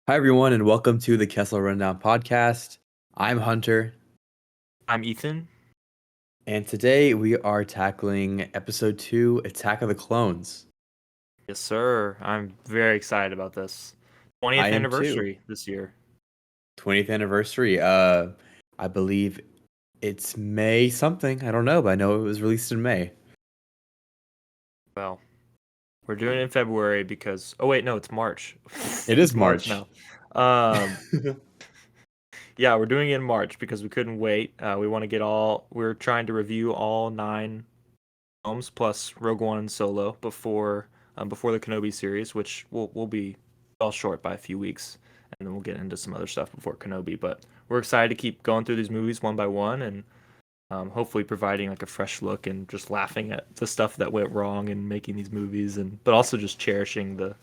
Hi, everyone, and welcome to the Kessel Rundown podcast. I'm Hunter, I'm Ethan. and today we are tackling episode 2, Attack of the Clones. Yes, sir. I'm very excited about this. I 20th am too. anniversary this year. 20th anniversary. I believe it's May something. I don't know, but I know it was released in May. Well, we're doing it in February because oh wait, no, it's March. It is It's March March. now. Um yeah, we're doing it in March because we couldn't wait. We're trying to review all 9 films plus Rogue One and Solo before the Kenobi series, which will be all short by a few weeks, and then we'll get into some other stuff before Kenobi. But we're excited to keep going through these movies one by one and hopefully providing like a fresh look and just laughing at the stuff that went wrong in making these movies, and but also just cherishing the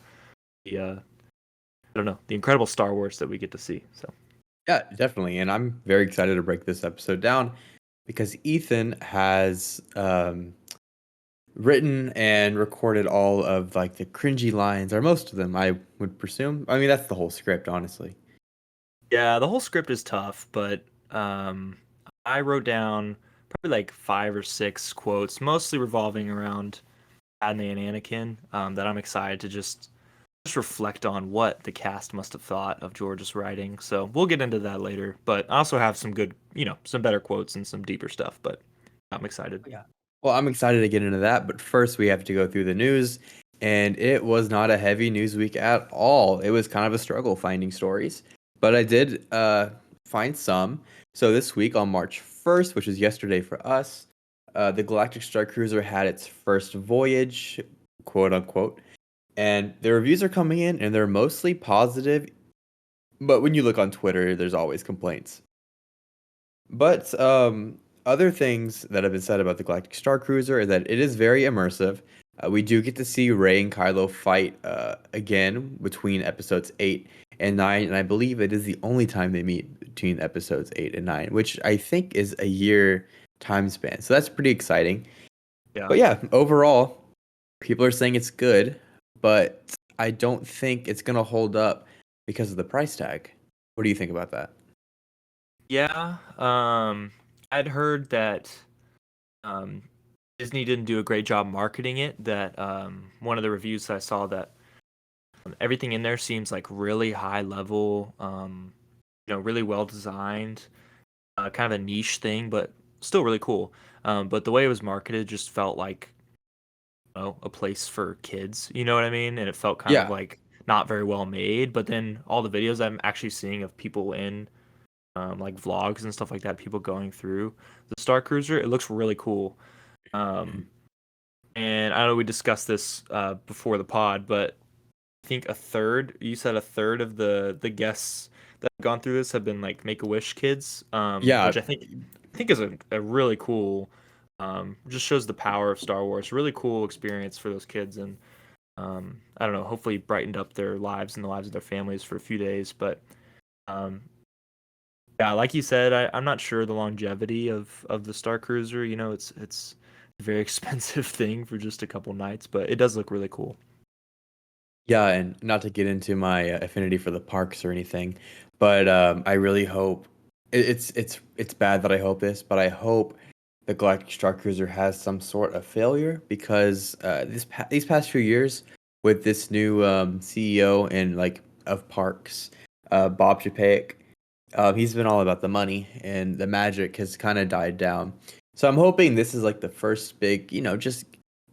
I don't know, the incredible Star Wars that we get to see. So Yeah, definitely. And I'm very excited to break this episode down because Ethan has written and recorded all of like the cringy lines, or most of them, I would presume. I mean, that's the whole script, honestly. yeah, the whole script is tough, but I wrote down probably like 5 or 6 quotes, mostly revolving around Padme and Anakin, that I'm excited to just reflect on what the cast must have thought of George's writing. So we'll get into that later. But I also have some good, some better quotes and some deeper stuff. But I'm excited. Yeah. Well, I'm excited to get into that, but first we have to go through the news, and it was not a heavy news week at all. It was kind of a struggle finding stories, but I did find some. So this week on March 1st, which was yesterday for us, the Galactic Star Cruiser had its first voyage, quote unquote, and the reviews are coming in, and they're mostly positive, but when you look on Twitter, there's always complaints. But other things that have been said about the Galactic Star Cruiser is that it is very immersive. We do get to see Rey and Kylo fight again between episodes 8 and 9, and I believe it is the only time they meet between episodes 8 and 9, which I think is a year time span. So that's pretty exciting. Yeah. But yeah, overall, people are saying it's good, but I don't think it's going to hold up because of the price tag. What do you think about that? Yeah. I'd heard that um, Disney didn't do a great job marketing it. That one of the reviews I saw that everything in there seems like really high level, really well designed, kind of a niche thing, but still really cool. But the way it was marketed just felt like a place for kids. You know what I mean? And it felt kind of Yeah. like not very well made. But then all the videos I'm actually seeing of people in like vlogs and stuff like that, people going through the Star Cruiser, it looks really cool. Um, and I know we discussed this before the pod, but I think you said a third of the guests that have gone through this have been like Make a Wish kids, Yeah. which I think is a really cool. Just shows the power of Star Wars. Really cool experience for those kids, and I don't know. Hopefully, brightened up their lives and the lives of their families for a few days. But um, yeah, like you said, I'm not sure the longevity of the Star Cruiser. It's a very expensive thing for just a couple nights, but it does look really cool. Yeah, and not to get into my affinity for the parks or anything, but I really hope it's bad that I hope this, but I hope the Galactic Star Cruiser has some sort of failure because these past few years with this new CEO and like of parks, Bob Chapek, he's been all about the money and the magic has kind of died down. So I'm hoping this is like the first big, just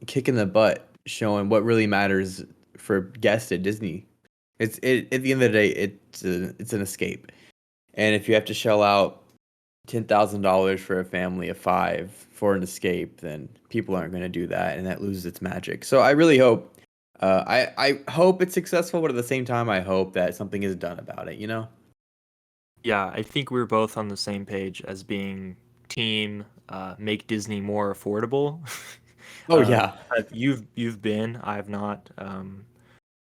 kick in the butt, showing what really matters for guests at Disney. At the end of the day, it's an escape. And if you have to shell out $10,000 for a family of five for an escape, then people aren't going to do that, and that loses its magic. So I really hope, I hope it's successful, but at the same time, I hope that something is done about it. You know? Yeah, I think we were both on the same page as being team make Disney more affordable. Oh yeah. You've been, I have not.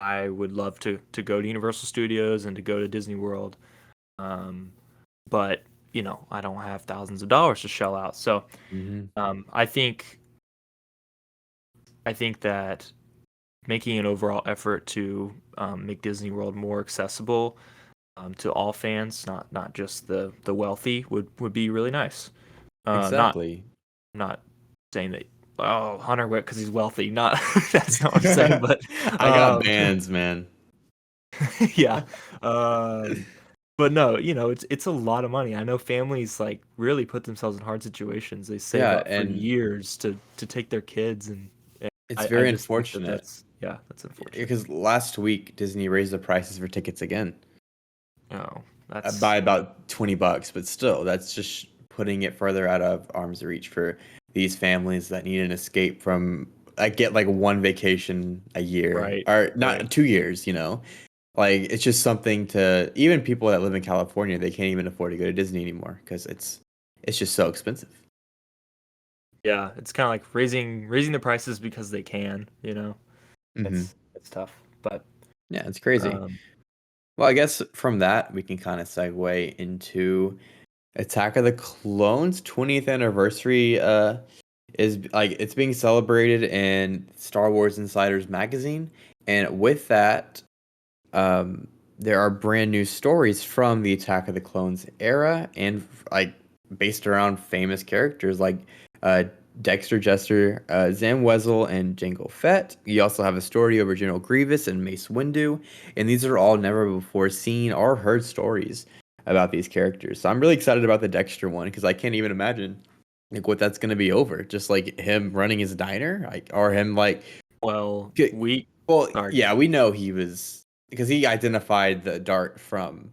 I would love to go to Universal Studios and to go to Disney World, um, but I don't have thousands of dollars to shell out. So Hmm. I think that making an overall effort to make Disney World more accessible to all fans, not just the wealthy, would be really nice. Not Exactly. not saying that Hunter went because he's wealthy. Not that's not what I'm saying, but I got bands, man. yeah. Um, but no, it's a lot of money. I know families like really put themselves in hard situations. They save Yeah, up for and years to take their kids, and it's I very just think that unfortunate that's unfortunate. because last week Disney raised the prices for tickets again Oh, by that's about $20, but still, that's just putting it further out of arm's reach for these families that need an escape from. I get like one vacation a year, right, or right. not 2 years, you know? Like it's just something to even people that live in California, they can't even afford to go to Disney anymore because it's just so expensive. Yeah, it's kind of like raising the prices because they can. Hmm. It's tough, but Yeah, it's crazy. um, Well, I guess from that we can kind of segue into Attack of the Clones 20th anniversary is like it's being celebrated in Star Wars Insiders magazine, and with that there are brand new stories from the Attack of the Clones era and like based around famous characters like uh, Dexter Jester, Zam Wesell, and Jango Fett. You also have a story over General Grievous and Mace Windu, and these are all never before seen or heard stories about these characters. So I'm really excited about the Dexter one because I can't even imagine like what that's gonna be over. Just like him running his diner, like or him like well, we well, sorry. yeah, we know he was because he identified the dart from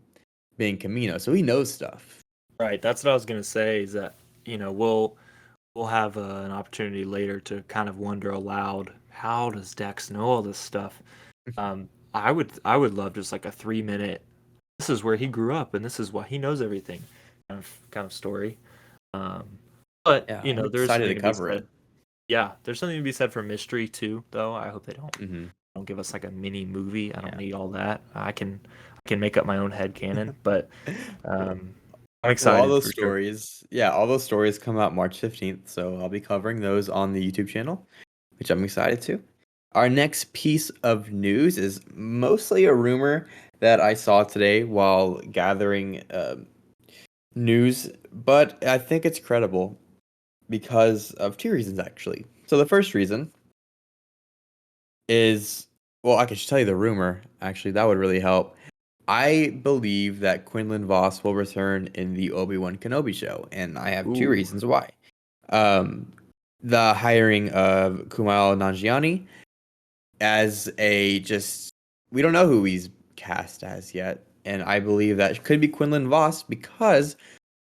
being Camino, so he knows stuff. Right, that's what I was gonna say. Is that we'll have an opportunity later to kind of wonder aloud, how does Dex know all this stuff? I would love just like a 3 minute. This is where he grew up, and this is why he knows everything, kind of story. Um, but Yeah, I'm there's excited something to to be cover said. it. Yeah, there's something to be said for mystery too, though. I hope they Hmm. don't give us like a mini movie. I don't Yeah. need all that. I can make up my own head canon, but um, I'm Well, all excited those for sure. stories, yeah, all those stories come out March 15th, so I'll be covering those on the YouTube channel, which I'm excited to. Our next piece of news is mostly a rumor that I saw today while gathering news, but I think it's credible because of two reasons, actually. So the first reason is, well, I could just tell you the rumor. Actually, that would really help. I believe that Quinlan Vos will return in the Obi-Wan Kenobi show, and I have two Ooh, reasons why. Um, the hiring of Kumail Nanjiani as a just we don't know who he's cast as yet, and I believe that could be Quinlan Vos because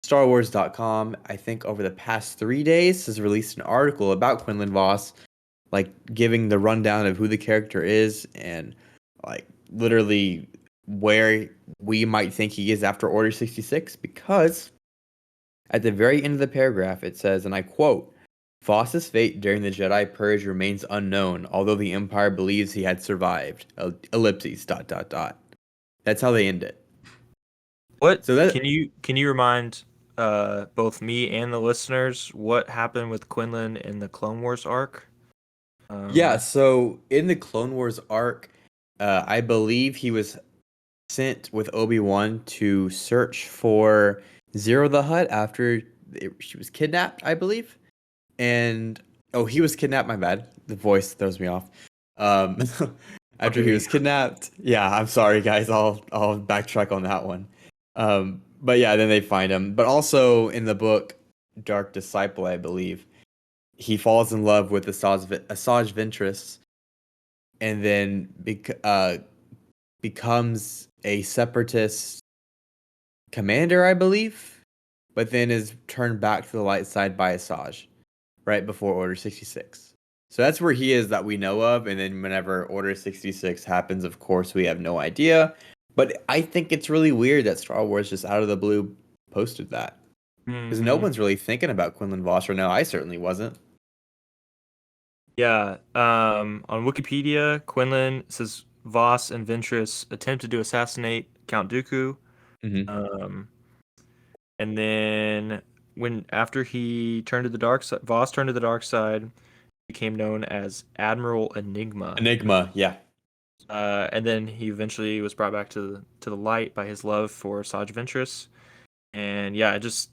StarWars.com, I think over the past 3 days, has released an article about Quinlan Vos like giving the rundown of who the character is and like literally where we might think he is after Order 66 because at the very end of the paragraph it says, and I quote, Voss's fate during the Jedi Purge remains unknown, although the Empire believes he had survived. Ellipses, dot, dot, dot. That's how they end it. what So that, can you remind both me and the listeners what happened with Quinlan in the Clone Wars arc? yeah, Um, so in the Clone Wars arc, I believe he was sent with Obi-Wan to search for Zero the Hutt after she was kidnapped, I believe. And oh, he was kidnapped, my bad. The voice throws me off. Um after he okay, was kidnapped. Yeah, I'm sorry guys. I'll backtrack on that one. But yeah, then they find him. But also in the book Dark Disciple, I believe, he falls in love with Asajj Ventress and then becomes a separatist commander, I believe, but then is turned back to the light side by Asajj right before Order 66. So that's where he is that we know of, and then whenever Order 66 happens, of course, we have no idea. But I think it's really weird that Star Wars just out of the blue posted that. Because no hmm one's really thinking about Quinlan Vos right now. I certainly wasn't. yeah. On Wikipedia, Quinlan says Voss and Ventress attempted to assassinate Count Dooku. Hmm. Um, and then when after he turned to the dark side, Voss turned to the dark side. became known as Admiral Enigma. Enigma, yeah. And then he eventually was brought back to the light by his love for Saj Ventress. And yeah, it just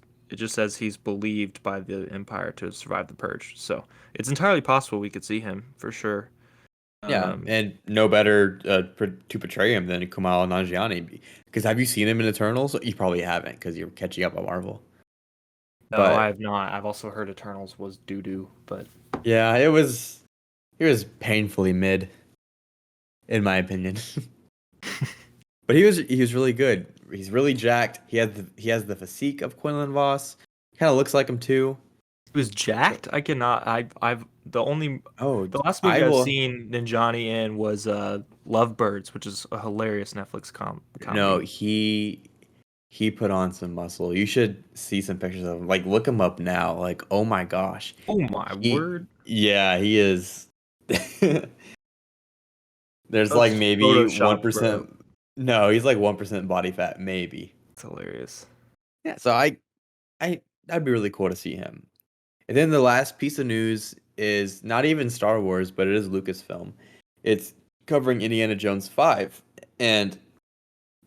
says he's believed by the Empire to survive the purge. So it's entirely possible we could see him for sure. Yeah, Um, and no better to portray him than Kumail Nanjiani. Because have you seen him in Eternals? You probably haven't because you're catching up on Marvel. no, I But have not. I've also heard Eternals was doo doo, but yeah, it was painfully mid in my opinion. But he was really good. He's really jacked. He has the physique of Quinlan Vos. Kind of looks like him too. he was So, jacked. I cannot. I've oh, the last I movie I've will. seen Ninjani in was Lovebirds, which is a hilarious Netflix No, comedy. he put on some muscle. You should see some pictures of him. Like look him up now. Like oh my gosh, Oh my word! yeah he is. There's like That's maybe photoshopped, bro. 1%. No, he's like 1% body fat, maybe. It's hilarious. Yeah, so I that'd be really cool to see him. And then the last piece of news is not even Star Wars, but it is Lucasfilm. It's covering Indiana Jones 5. And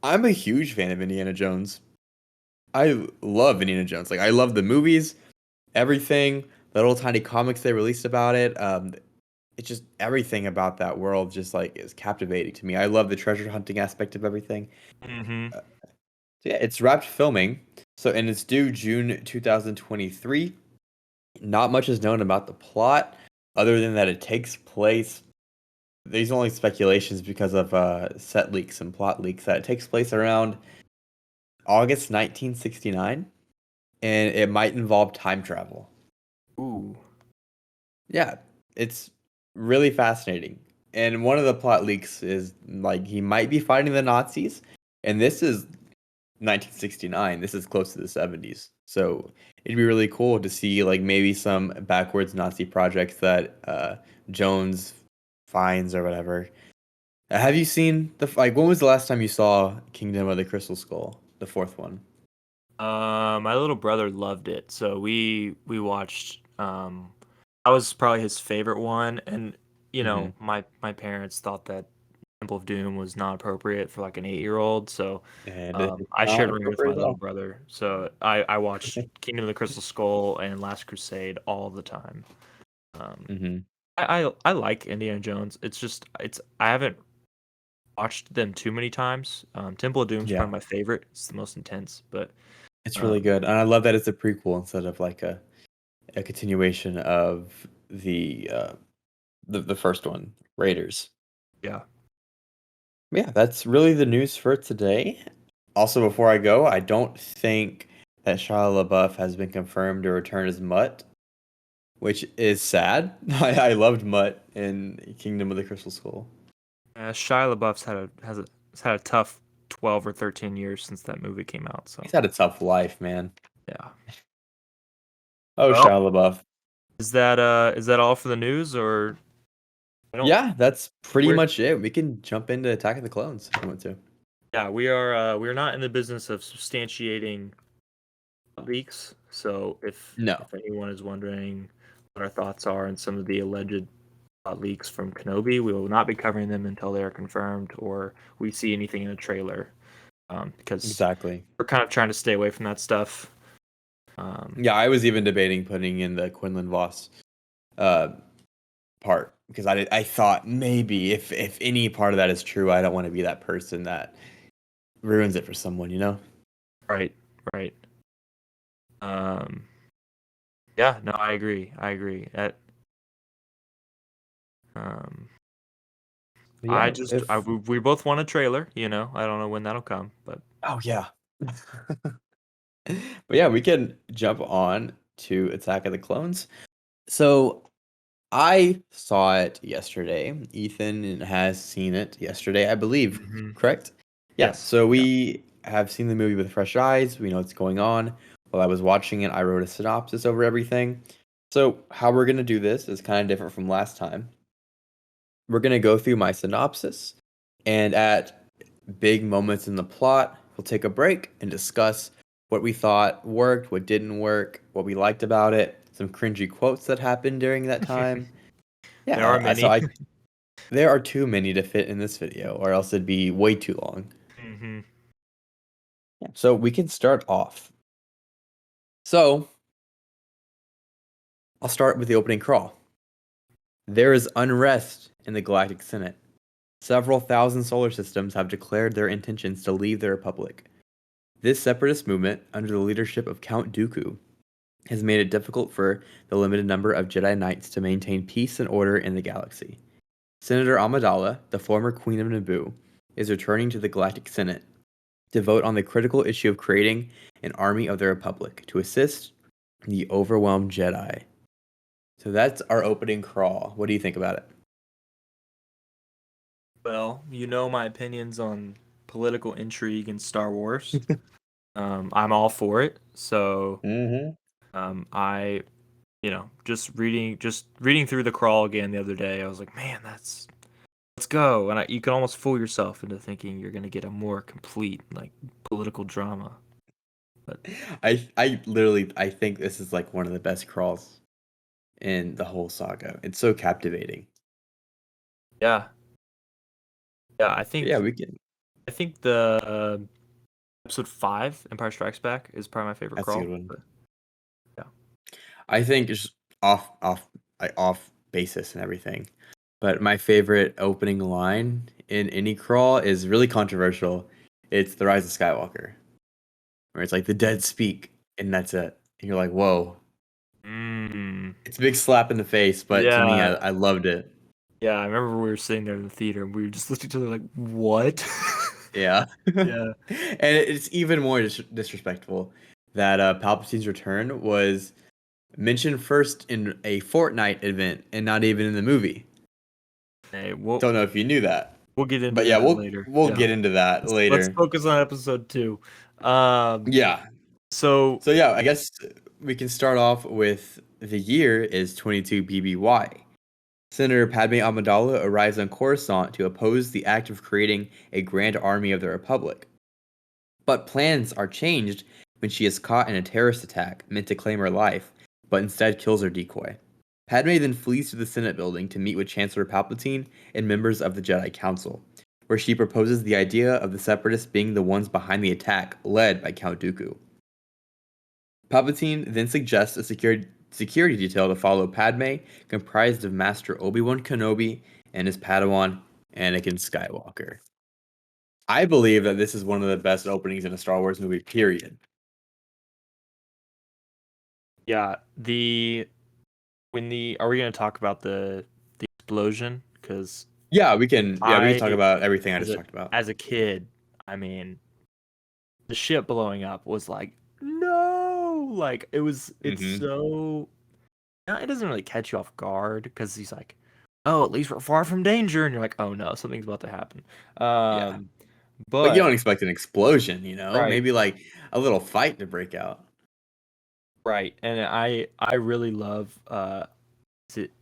I'm a huge fan of Indiana Jones. I love Indiana Jones. Like I love the movies, everything, the little tiny comics they released about it. It's just everything about that world just like is captivating to me. I love the treasure hunting aspect of everything. Hmm. So yeah, it's wrapped filming. So and it's due June 2023. Not much is known about the plot, other than that it takes place. These are only speculations because of set leaks and plot leaks that it takes place around August 1969, and it might involve time travel. Ooh. Yeah, it's really fascinating. And one of the plot leaks is like he might be fighting the Nazis, and this is 1969. This is close to the 70s. So it'd be really cool to see like maybe some backwards Nazi projects that Jones finds or whatever. Have you seen the like when was the last time you saw Kingdom of the Crystal Skull, the fourth one? My little brother loved it, so we watched. That was probably his favorite one, and Hmm. my parents thought that Temple of Doom was not appropriate for like an 8-year-old, so And it's I shared not a room with my appropriate at little all. brother. So I watched Kingdom of the Crystal Skull and Last Crusade all the time. Um, Hmm. I like Indiana Jones. It's just it's I haven't watched them too many times. Temple of Doom's Yeah, probably my favorite. It's the most intense, but it's really um, good, and I love that it's a prequel instead of like a continuation of the first one, Raiders. yeah. Yeah, that's really the news for today. Also, before I go, I don't think that Shia LaBeouf has been confirmed to return as Mutt, which is sad. I loved Mutt in Kingdom of the Crystal Skull. Shia LaBeouf's has had a tough 12 or 13 years since that movie came out. So He's had a tough life, man. yeah. Oh, Well, Shia LaBeouf. is that all for the news, or I don't Yeah, that's pretty we're much it. We can jump into Attack of the Clones if you want to. yeah we are not in the business of substantiating leaks. So No, if anyone is wondering what our thoughts are on some of the alleged leaks from Kenobi, we will not be covering them until they are confirmed or we see anything in a trailer. Because exactly. we're kind of trying to stay away from that stuff. Um, Yeah, I was even debating putting in the Quinlan Vos uh, part because I thought maybe if any part of that is true, I don't want to be that person that ruins it for someone, you know? right, right. Um, yeah, no, I agree. I agree. Um, Yeah, if we both want a trailer. I don't know when that'll come, but oh yeah. But yeah, we can jump on to Attack of the Clones. So I saw it yesterday. Ethan has seen it yesterday, I believe. hmm Correct? Yeah. yes, So yeah. we have seen the movie with fresh eyes. We know what's going on. While I was watching it, I wrote a synopsis over everything. So how we're gonna do this is kind of different from last time. We're gonna go through my synopsis, and at big moments in the plot, we'll take a break and discuss what we thought worked, what didn't work, what we liked about it, some cringy quotes that happened during that time. There are Yeah, many. there are too many to fit in this video, or else it'd be way too long. Hmm. Yeah. So we can start off. So I'll start with the opening crawl. There is unrest in the Galactic Senate. Several thousand solar systems have declared their intentions to leave the Republic. This separatist movement, under the leadership of Count Dooku, has made it difficult for the limited number of Jedi Knights to maintain peace and order in the galaxy. Senator Amidala, the former Queen of Naboo, is returning to the Galactic Senate to vote on the critical issue of creating an army of the Republic to assist the overwhelmed Jedi. So that's our opening crawl. What do you think about it? Well, you know my opinions on political intrigue in Star Wars. I'm all for it. So Mm-hmm. I, just reading through the crawl again the other day, I was like, man, let's go. And you can almost fool yourself into thinking you're gonna get a more complete like political drama. But I think this is like one of the best crawls in the whole saga. It's so captivating. yeah, yeah, But yeah, we can. I think the episode 5, Empire Strikes Back, is probably my favorite That's a good crawl. one. But yeah, I think just off basis and everything. But my favorite opening line in any crawl is really controversial. It's The Rise of Skywalker, where it's like the dead speak, and that's it. And you're like, whoa. mm, It's a big slap in the face, but to me, yeah, I loved it. yeah. I remember we were sitting there in the theater and we were just looking at each other like, what? Yeah. Yeah. And it's even more disrespectful that Palpatine's return was mentioned first in a Fortnite event and not even in the movie. Hey, Don't know if you knew that. we'll get into But yeah, that we'll later. we'll Yeah. get into that Let's later. focus on episode 2. Um, Yeah. so So yeah, I guess we can start off with the year is 22 BBY. Senator Padme Amidala arrives on Coruscant to oppose the act of creating a grand army of the Republic. But plans are changed when she is caught in a terrorist attack meant to claim her life, but instead kills her decoy. Padme then flees to the Senate building to meet with Chancellor Palpatine and members of the Jedi Council, where she proposes the idea of the Separatists being the ones behind the attack, led by Count Dooku. Palpatine then suggests a security detail to follow Padme, comprised of Master Obi-Wan Kenobi and his Padawan, Anakin Skywalker. I believe that this is one of the best openings in a Star Wars movie, period. yeah, are we gonna talk about the explosion? Because We can talk about everything I as just a talked about. as a kid, I mean, the ship blowing up was like, no, like it's Hmm. so. It doesn't really catch you off guard because he's like, oh, at least we're far from danger, and you're like, oh no, something's about to happen. Yeah. Um, But you don't but expect an explosion, you know? right, Maybe like a little fight to break out. right, and I really love is it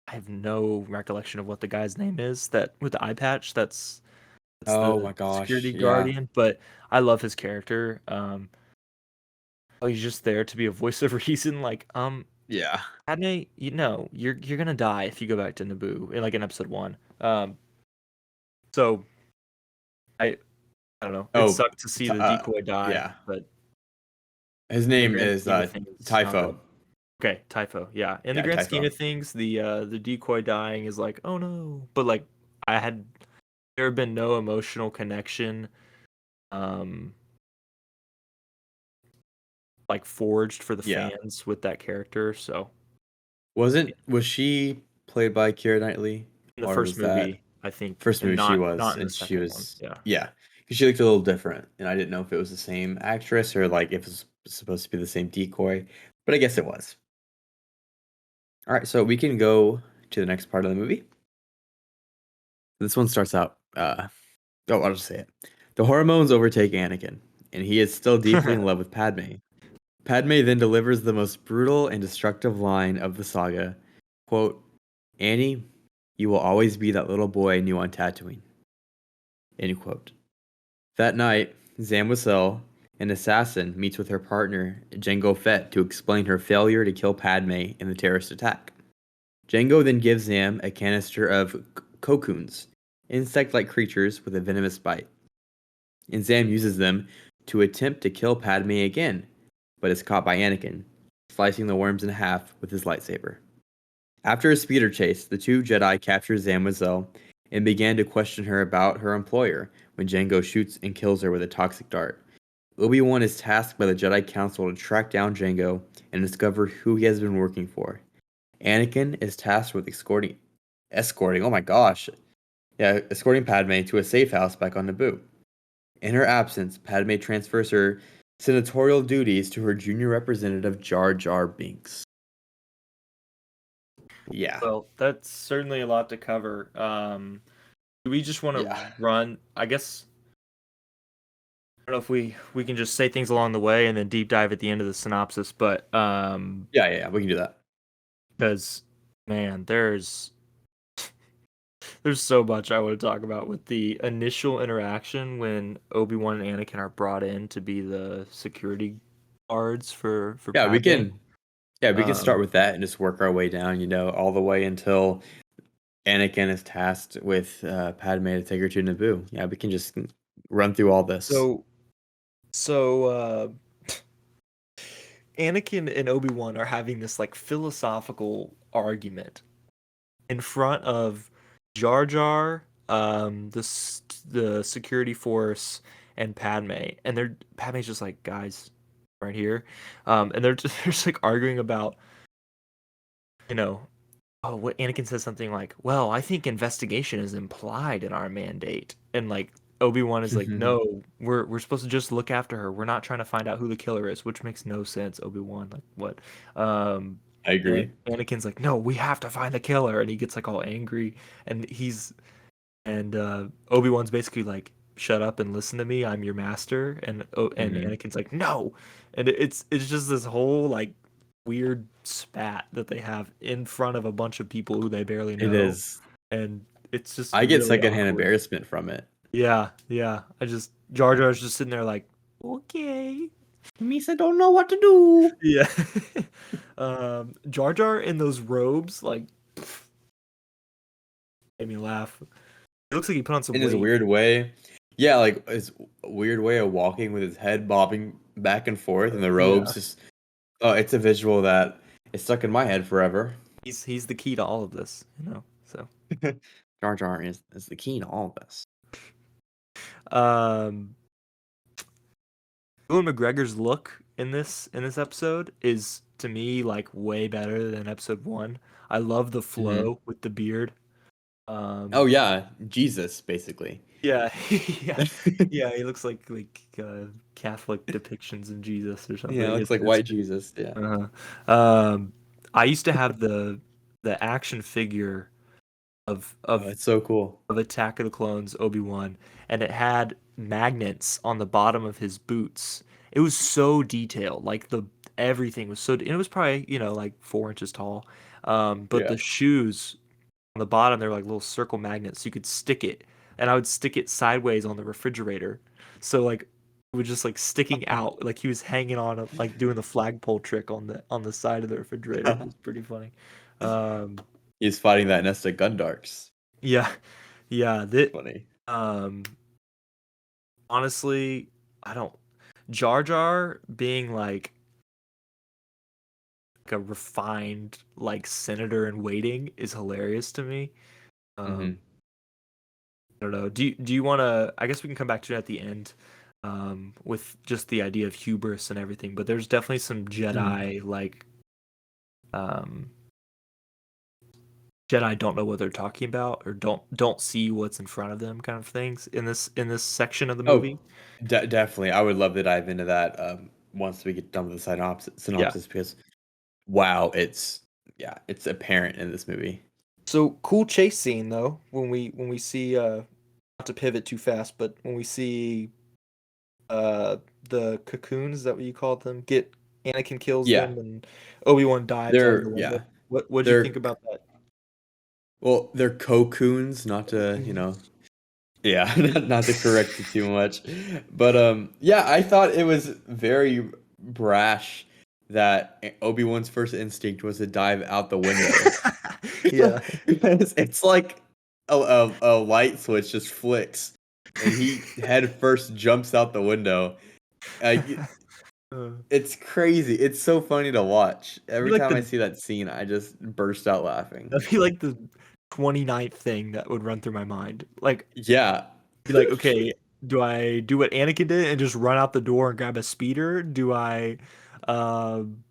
I have no recollection of what the guy's name is that with the eye patch. That's Oh the my gosh. security Yeah. guardian, but I love his character. He's just there to be a voice of reason. Like, Yeah. Padme, you're gonna die if you go back to Naboo in like in episode 1. So I I don't know. It Oh, sucked to see the decoy die, yeah. but His in the name grand is scheme of things, it's not Typho. that. Okay, typho. Yeah, in the Yeah, grand scheme Typho. of things, the decoy dying is like, oh no. But like, I had there have been no emotional connection, um, like forged for the Yeah. fans with that character. So Was she played by Keira Knightley, in the or first was that movie, I think, first and movie she not was, in the and she second one. was Yeah. yeah, because she looked a little different, and I didn't know if it was the same actress or like if it was supposed to be the same decoy, but I guess it was. All right, so we can go to the next part of the movie. This one starts out. I'll just say it. The hormones overtake Anakin, and he is still deeply in love with Padme. Padme then delivers the most brutal and destructive line of the saga, quote, Annie, you will always be that little boy I knew on Tatooine. End quote. That night, Zam Wesell, an assassin, meets with her partner, Jango Fett, to explain her failure to kill Padme in the terrorist attack. Jango then gives Zam a canister of cocoons, insect-like creatures with a venomous bite, and Zam uses them to attempt to kill Padme again, but is caught by Anakin, slicing the worms in half with his lightsaber. After a speeder chase, the two Jedi capture Zam and began to question her about her employer when Jango shoots and kills her with a toxic dart. Obi-Wan is tasked by the Jedi Council to track down Jango and discover who he has been working for. Anakin is tasked with oh my gosh, yeah, escorting Padme to a safe house back on Naboo. In her absence, Padme transfers her senatorial duties to her junior representative Jar Jar Binks. Yeah. Well, that's certainly a lot to cover. Do we just want to Yeah. run? I guess I don't know if we can just say things along the way and then deep dive at the end of the synopsis, but Yeah, we can do that. because man, there's so much I want to talk about with the initial interaction when Obi-Wan and Anakin are brought in to be the security guards for Yeah, we Padme. can we can start with that and just work our way down, all the way until Anakin is tasked with Padme to take her to Naboo. Yeah, we can just run through all this. So Anakin and Obi-Wan are having this like philosophical argument in front of Jar Jar, the security force, and Padme, and Padme's just like, guys, right here, and they're just like arguing about, you know, oh, what Anakin says something like, well, I think investigation is implied in our mandate, and like Obi-Wan is like, no, we're supposed to just look after her. We're not trying to find out who the killer is, which makes no sense. Obi-Wan, like what? I And agree. Anakin's like, no, we have to find the killer, and he gets like all angry, and Obi-Wan's basically like, shut up and listen to me. I'm your master, and Hmm. Anakin's like, no, and it's just this whole like weird spat that they have in front of a bunch of people who they barely It know, is. and it's just I get really secondhand awkward. embarrassment from it. Yeah. Jar Jar's just sitting there like, okay. Misa don't know what to do. Yeah. Jar Jar in those robes like made me laugh. It looks like he put on some In his weight. weird way. Yeah, like his weird way of walking with his head bobbing back and forth and the Yeah. robes just it's a visual that is stuck in my head forever. He's the key to all of this, you know. So, Jar Jar is the key to all of this. um, Ewan McGregor's look in this episode is to me like way better than episode one. I love the Hmm. flow with the beard. Oh Um, yeah, Jesus basically. yeah, yeah, yeah. He looks like Catholic depictions of Jesus or something. Yeah, looks like It's white Jesus. Yeah. uh, um, I used to have the action figure of Oh, it's so cool. Attack of the Clones Obi-Wan, and it had magnets on the bottom of his boots. It was so detailed, like the everything was so. And it was probably like 4 inches tall, but Yeah. the shoes on the bottom they're like little circle magnets, so you could stick it, and I would stick it sideways on the refrigerator, so like it was just like sticking out, like he was hanging on like doing the flagpole trick on the side of the refrigerator. It was pretty funny. Um, He's fighting that nest of Gundarks. yeah, yeah. That Funny. um honestly, I don't. Jar Jar being like a refined like senator in waiting is hilarious to me. Um, Hmm. I don't know. Do you want to? I guess we can come back to it at the end, with just the idea of hubris and everything. But there's definitely some Hmm. Jedi like um, Jedi don't know what they're talking about or don't see what's in front of them kind of things in this section of the Oh, movie. definitely. I would love to dive into that once we get done with the Yeah. synopsis because wow, it's apparent in this movie. So cool chase scene though when we see not to pivot too fast, but when we see uh the cocoons, is that what you called them? Get Anakin kills Yeah, them and Obi-Wan dives out of the they're window. yeah What'd you think they're about that? they're cocoons, not to Cocoons. yeah, not to correct you too much, but yeah, I thought it was very brash that Obi-Wan's first instinct was to dive out the window. Yeah. Because it's like a light switch just flicks, and he head first jumps out the window. Like, Uh, it's crazy. It's so funny to watch. be Every like time I the see that scene, I just burst out laughing. that'd be like the 29th thing that would run through my mind. Like, Yeah. be like, okay, do I do what Anakin did and just run out the door and grab a speeder? Um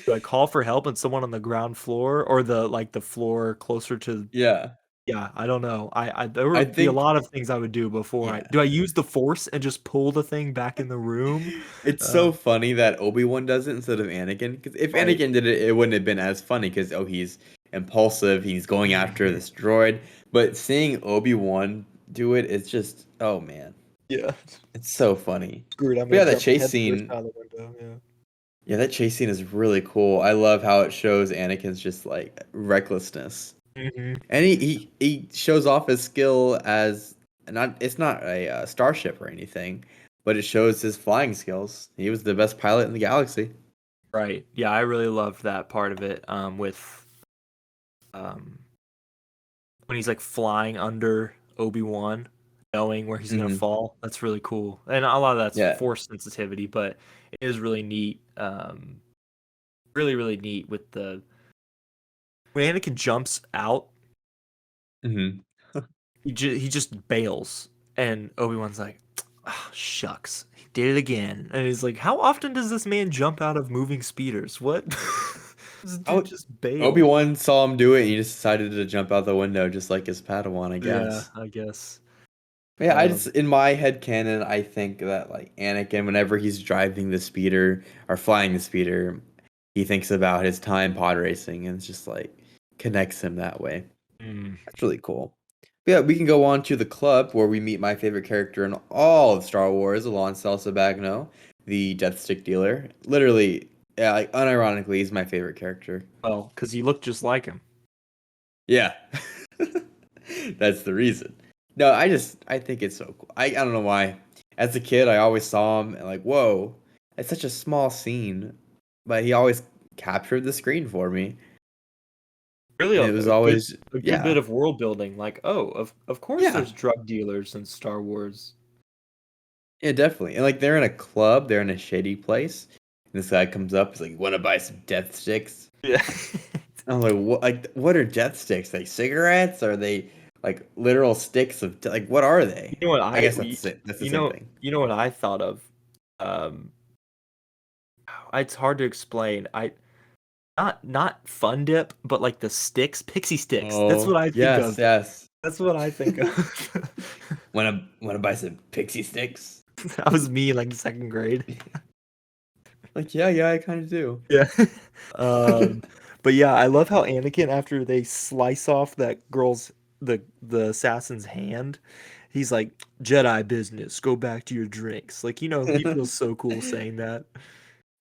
do I call for help and someone on the ground floor or the floor closer to Yeah. yeah, I don't know. There I would be a think lot of things I would do before I yeah. do I use the force and just pull the thing back in the room? It's Uh, so funny that Obi-Wan does it instead of Anakin. Because if right. Anakin did it, it wouldn't have been as funny. Because he's impulsive, he's going after Mhm. this droid. But seeing Obi-Wan do it, it's just oh man, Yeah. it's so funny. Screw it, I'm But gonna yeah, that jump chase head first scene, out the window. Yeah. yeah, that chase scene is really cool. I love how it shows Anakin's just like recklessness, Hmm. and he shows off his skill as not. It's not a starship or anything, but it shows his flying skills. He was the best pilot in the galaxy. Right. Yeah, I really loved that part of it. With um when he's like flying under Obi-Wan, knowing where he's gonna Hmm. fall. That's really cool. And a lot of that's Yeah. force sensitivity, but it is really neat. Really, really neat with the when Anakin jumps out, Hmm. he just bails, and Obi-Wan's like, oh, shucks, he did it again. And he's like, how often does this man jump out of moving speeders? What? This dude Oh, just bailed. Obi-Wan saw him do it, and he just decided to jump out the window, just like his Padawan, I Yeah, guess. I guess. Yeah, I just Um, in my head canon, I think that like Anakin, whenever he's driving the speeder or flying the speeder, he thinks about his time pod racing, and it's just like connects him that way. mm, That's really cool. But yeah, we can go on to the club where we meet my favorite character in all of Star Wars, Alon Sel'Sabagno, the Death Stick dealer. Literally, yeah, like unironically, he's my favorite character. well, because you look just like him. Yeah. That's the reason. No, I think it's so cool. I don't know why. As a kid, I always saw him and like, whoa, it's such a small scene, but he always captured the screen for me. Really And a, it was a good always a good bit yeah. of world building. Like, oh, of course Yeah. there's drug dealers in Star Wars. Yeah, definitely. And like they're in a club, they're in a shady place. And this guy comes up, he's like, "Want to buy some death sticks?" Yeah. I'm like, "What? Like, what are death sticks? Like cigarettes? Are they like literal sticks of like what are they?" You know what I guess that's the same, that's the you same know thing. you know what I thought of? Um, it's hard to explain. I not fun dip, but like the sticks, pixie sticks. That's what Oh, I think yes, of. yes. That's what I think of. Want to buy some pixie sticks? That was me like second grade. Like, yeah, yeah, I kind of do. Yeah. Um, but yeah, I love how Anakin, after they slice off that girl's the assassin's hand, he's like, Jedi business, go back to your drinks. Like, he feels so cool saying that.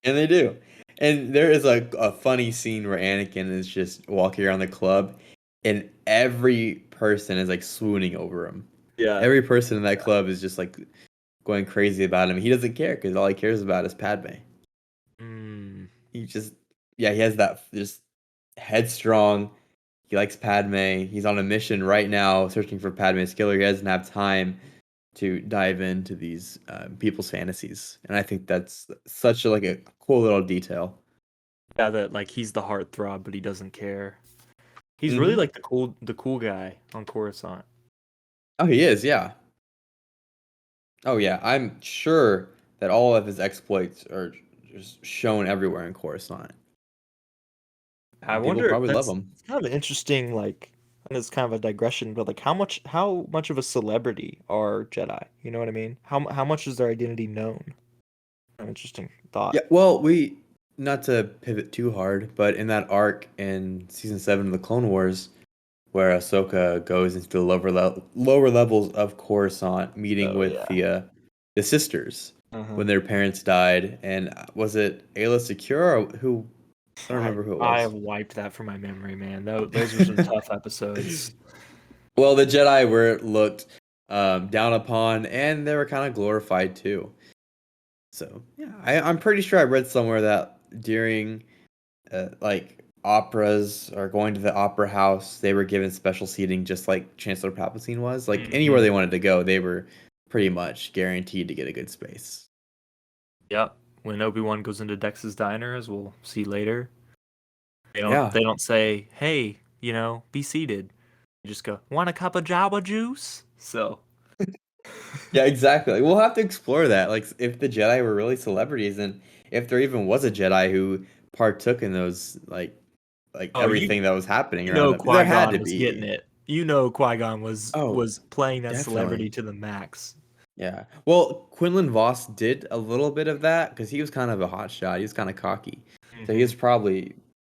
And they do. And there is a funny scene where Anakin is just walking around the club, and every person is like swooning over him. Yeah. Every person in that club is just like going crazy about him. He doesn't care because all he cares about is Padme. Mm. He just, yeah, he has that just headstrong. He likes Padme. He's on a mission right now, searching for Padme's killer. He doesn't have time to dive into these people's fantasies, and I think that's such a, like a cool little detail. Yeah, that like he's the heartthrob, but he doesn't care. He's really Hmm. like the cool guy on Coruscant. Oh, he is, yeah. Oh, yeah. I'm sure that all of his exploits are just shown everywhere in Coruscant. I People wonder, probably love that's him. it's kind of an interesting, like, and it's kind of a digression, but like how much of a celebrity are Jedi? You know what I mean? How much is their identity known? An interesting Yeah, thought. well, we not to pivot too hard, but in that arc in season 7 of the Clone Wars, where Ahsoka goes into the lower levels of Coruscant, meeting Oh with yeah. the sisters Uh-huh. when their parents died, and was it Ayla Secure or who? I don't I remember who it I have was. wiped that from my memory, man. Those were some tough episodes. Well, the Jedi were looked down upon, and they were kind of glorified too. So yeah, I'm pretty sure I read somewhere that during like operas or going to the opera house, they were given special seating just like Chancellor Palpatine was. Like anywhere Hmm. they wanted to go, they were pretty much guaranteed to get a good space. Yep. When Obi-Wan goes into Dex's diner, as we'll see later, they don't Yeah. they don't say, "Hey, be seated." They just go, "Want a cup of Java juice?" So, Yeah, exactly. Like, we'll have to explore that. Like if the Jedi were really celebrities and if there even was a Jedi who partook in those like oh, everything that was happening you around know them. There had Qui-Gon to was getting be. it. You know Qui-Gon was Oh, was playing that celebrity definitely. to the max. Yeah. Well, Quinlan Vos did a little bit of that because he was kind of a hot shot. He was kind of cocky. So Hmm.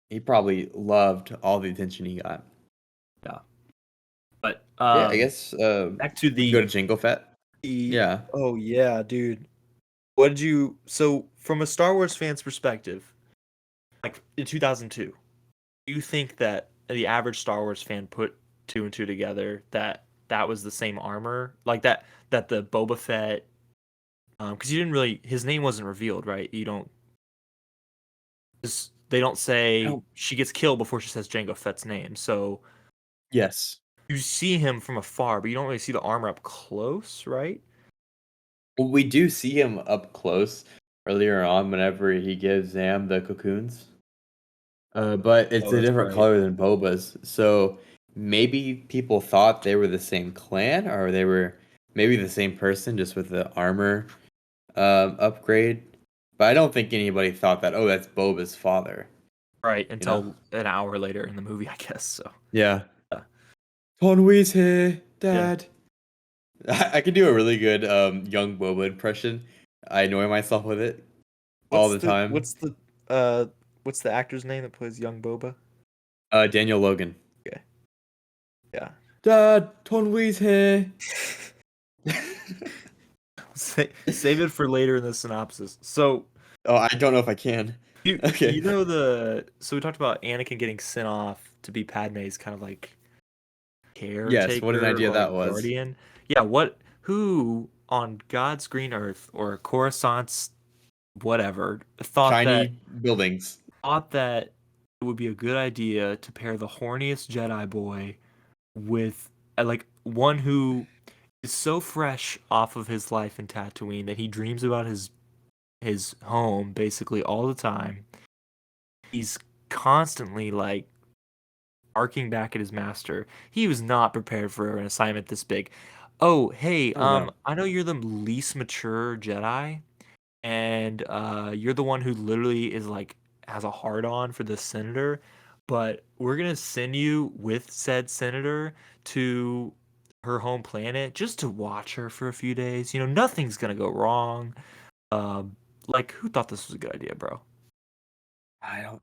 he probably loved all the attention he got. Yeah. But Yeah, I guess back to we can go to Jango Fett. the Yeah. oh yeah, dude. What did you so from a Star Wars fan's perspective, like in 2002, do you think that the average Star Wars fan put two and two together that was the same armor? Like that the Boba Fett because you didn't really his name wasn't revealed, right? You don't they don't I say don't. she gets killed before she says Jango Fett's name. So Yes. you see him from afar, but you don't really see the armor up close, right? Well, we do see him up close earlier on whenever he gives Zam the cocoons. But it's Oh, a that's different right. color than Boba's. So maybe people thought they were the same clan or they were maybe the same person just with the armor upgrade. But I don't think anybody thought that, oh, that's Boba's father, Right, you know? until an hour later in the movie, I guess. So, Yeah. yeah. Tonwee's here, Yeah. Dad. I can do a really good young Boba impression. I annoy myself with it all What's the the time. what's the uh what's the actor's name that plays young Boba? Daniel Logan. Okay. Yeah. Dad, Tonwee's here. Save it for later in the synopsis. So, Oh, I don't know if I can. you Okay. you know the so we talked about Anakin getting sent off to be Padme's kind of like Yes, what an caretaker idea or that like was. guardian. Yeah, who on God's green earth or Coruscant's whatever Shiny buildings. thought that it would be a good idea to pair the horniest Jedi boy with like one who is so fresh off of his life in Tatooine that he dreams about his home basically all the time. He's constantly like arcing back at his master. He was not prepared for an assignment this big. Oh, hey, Oh no. I know you're the least mature Jedi, and you're the one who literally is like has a hard on for this senator, but we're gonna send you with said senator to her home planet just to watch her for a few days. Nothing's gonna go wrong. Like who thought this was a good idea, bro? I don't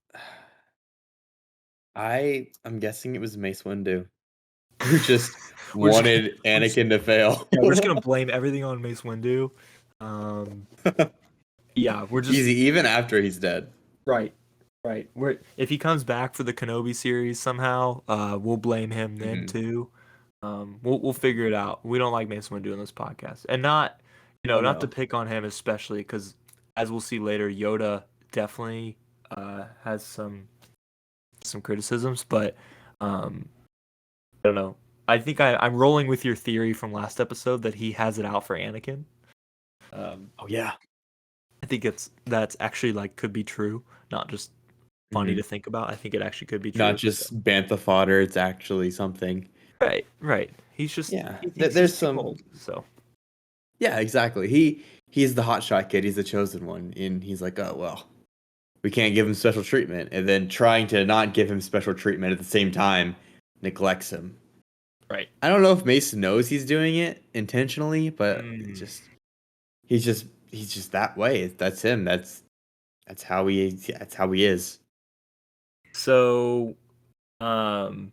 I'm guessing it was Mace Windu who just We're just gonna, wanted Anakin to fail. yeah, we're just gonna blame everything on Mace Windu. Um, yeah, we're just Easy, even after he's dead. right, right. If he comes back for the Kenobi series somehow, we'll blame him then Hmm. too. We'll figure it out. We don't like Mace Windu in this podcast, and Oh not to no. pick on him especially because as we'll see later, Yoda definitely has some criticisms, but um, I don't know. I think I'm rolling with your theory from last episode that he has it out for Anakin. Um, Oh yeah. I think that's actually like could be true, not just funny Hmm. to think about. I think it actually could be Not true. So. just bantha fodder, it's actually something. Right, right. Yeah. He thinks he's There's too some. old. So Yeah, exactly. He's the hotshot kid, he's the chosen one, and he's like, oh well, we can't give him special treatment, and then trying to not give him special treatment at the same time neglects him. right. I don't know if Mason knows he's doing it intentionally, but Mm. he's just that way. That's him. That's how that's how he is. So um,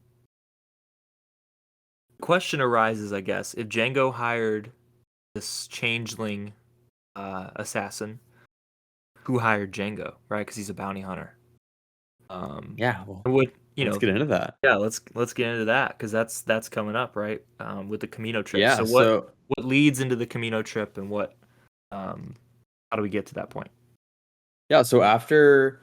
question arises, I guess, if Django hired this changeling assassin, who hired Django, right? Because he's a bounty hunter. Yeah, well, Would let's get into that. Yeah, let's get into that because that's coming up, right? With the Camino trip. Yeah, So so what leads into the Camino trip, and what um, how do we get to that point? yeah, so after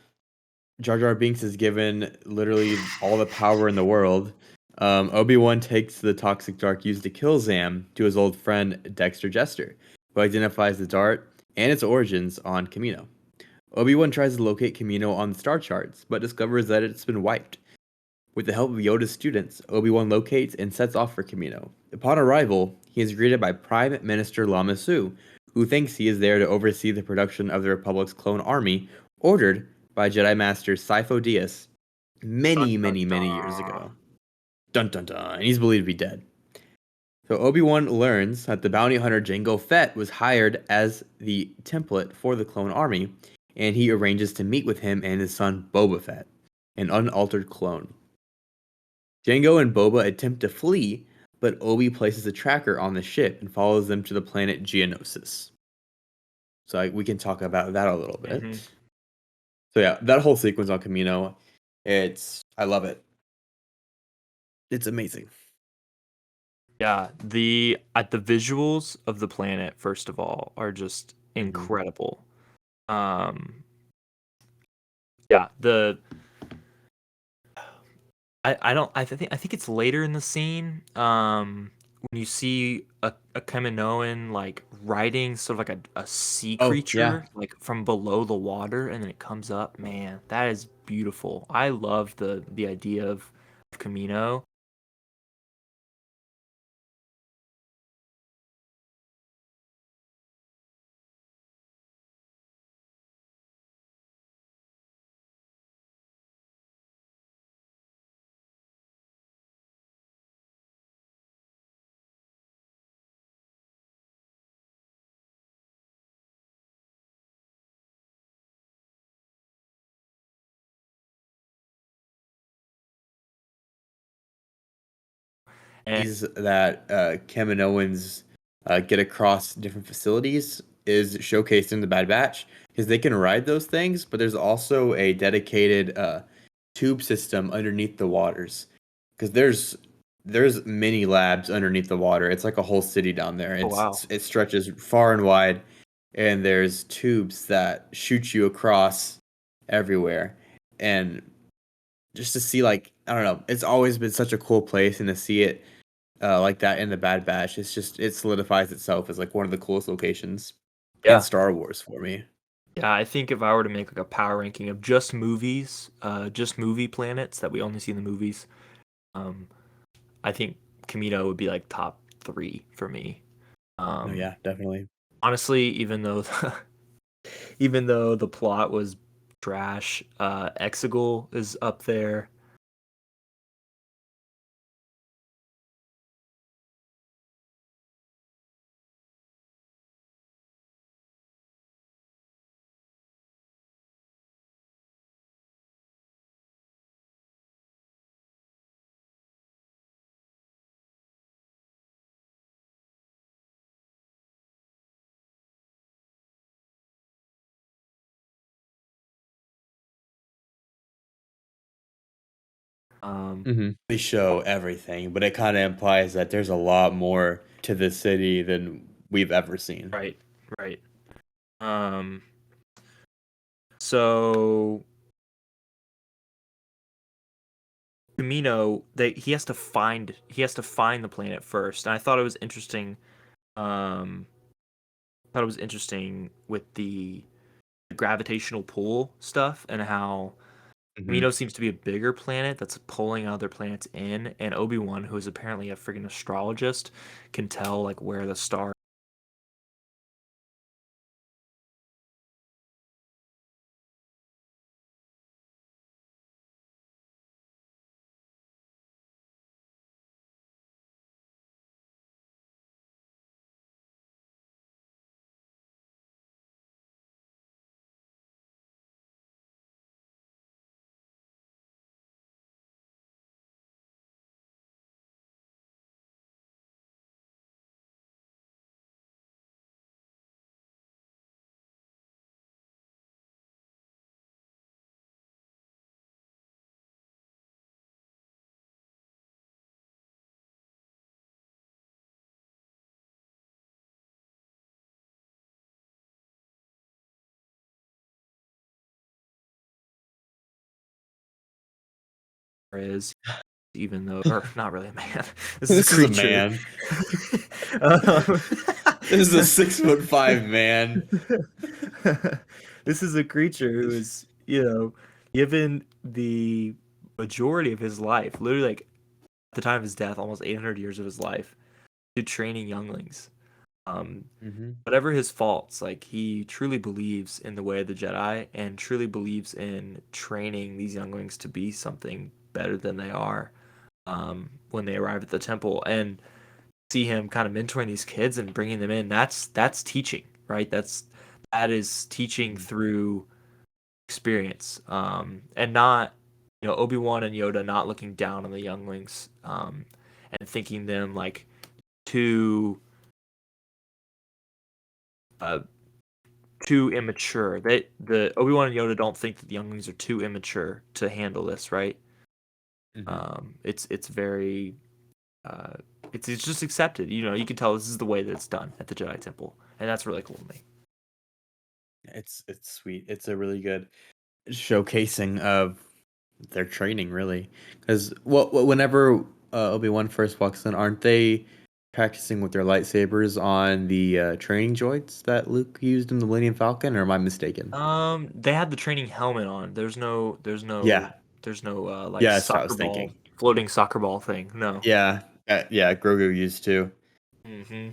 Jar Jar Binks is given literally all the power in the world. Obi-Wan takes the toxic dark used to kill Zam to his old friend Dexter Jester, who identifies the dart and its origins on Kamino. Obi-Wan tries to locate Kamino on the star charts, but discovers that it's been wiped. With the help of Yoda's students, Obi-Wan locates and sets off for Kamino. Upon arrival, he is greeted by Prime Minister Lama Su, who thinks he is there to oversee the production of the Republic's clone army, ordered by Jedi Master Sifo Dyas Dun, many, dun, many, many years dun. ago. Dun dun dun. And he's believed to be dead. So Obi-Wan learns that the bounty hunter Jango Fett was hired as the template for the clone army, and he arranges to meet with him and his son Boba Fett, an unaltered clone. Jango and Boba attempt to flee, but Obi places a tracker on the ship and follows them to the planet Geonosis. So we can talk about that a little bit. Mm-hmm. So yeah, that whole sequence on Kamino, I love it. It's amazing. Yeah, the visuals of the planet, first of all, are just Mm-hmm. incredible. Um, yeah, the I don't I think it's later in the scene when you see a Kaminoan like riding sort of like a sea Oh yeah, creature like from below the water and then it comes up. Man, that is beautiful. I love the idea of Camino. And these that Kaminoans get across different facilities is showcased in the Bad Batch because they can ride those things, but there's also a dedicated tube system underneath the waters because there's mini labs underneath the water. It's like a whole city down there. oh wow. It stretches far and wide, and there's tubes that shoot you across everywhere. And just to see, like, I don't know, it's always been such a cool place, and to see it like that in the Bad Batch, it solidifies itself as like one of the coolest locations in Yeah. Star Wars for me. Yeah, I think if I were to make like a power ranking of just movies, just movie planets that we only see in the movies, um, I think Camino would be like top 3 for me. No, Um, yeah, definitely. honestly, even though the plot was trash, Exegol is up there. Um, They show everything, but it kind of implies that there's a lot more to the city than we've ever seen. right, right. Um, so Camino, he has to find the planet first, and I thought it was interesting. Um, thought it was interesting with the gravitational pull stuff and how Hmm. Camino seems to be a bigger planet that's pulling other planets in, and Obi-Wan, who is apparently a freaking astrologist, can tell like where the star is, even though, or not really a man. This is a This is a creature. man. um, This is a 6'5" man. This is a creature who is, given the majority of his life, literally like at the time of his death, almost 800 years of his life, to training younglings. Hmm. Whatever his faults, like he truly believes in the way of the Jedi and truly believes in training these younglings to be something better than they are when they arrive at the temple. And see him kind of mentoring these kids and bringing them in. That's teaching, right? That is teaching through experience, and not Obi-Wan and Yoda not looking down on the younglings, and thinking them like too uh, too immature. The Obi-Wan and Yoda don't think that the younglings are too immature to handle this, right? Hmm. It's very uh, it's just accepted. You can tell this is the way that it's done at the Jedi Temple, and that's really cool to me. It's sweet. It's a really good showcasing of their training, really. Because whenever Obi-Wan first walks in, aren't they practicing with their lightsabers on the training droids that Luke used in the Millennium Falcon, or am I mistaken? They had the training helmet on. Yeah, There's no like yeah, that's what I soccer was ball, thinking. floating soccer ball thing. No. Yeah, yeah, Grogu used to. hmm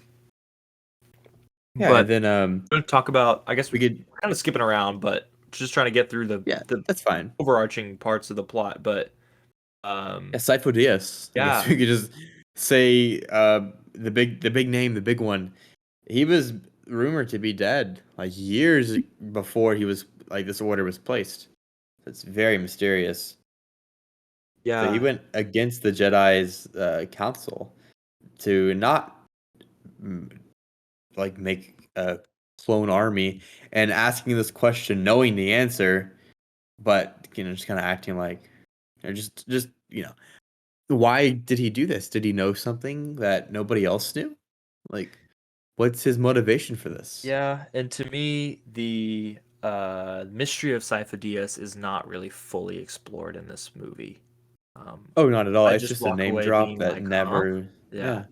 Yeah, But and then we're gonna talk about. I guess we we're could. kind of skipping around, but just trying to get through the Yeah, the that's fine. overarching parts of the plot. But Yeah, um, Sifo Dyas. I guess yeah, we could just say the big name, the big one. He was rumored to be dead like years before he was like this order was placed. It's very mysterious. So he yeah, went against the Jedi's council to not mm, like make a clone army and asking this question, knowing the answer, but just kind of acting like, just why did he do this? Did he know something that nobody else knew? Like, what's his motivation for this? yeah. And to me, the mystery of Sifo-Dyas is not really fully explored in this movie. Um, Oh, not at all. I It's just just a walk name away drop being that like, huh? never. Yeah.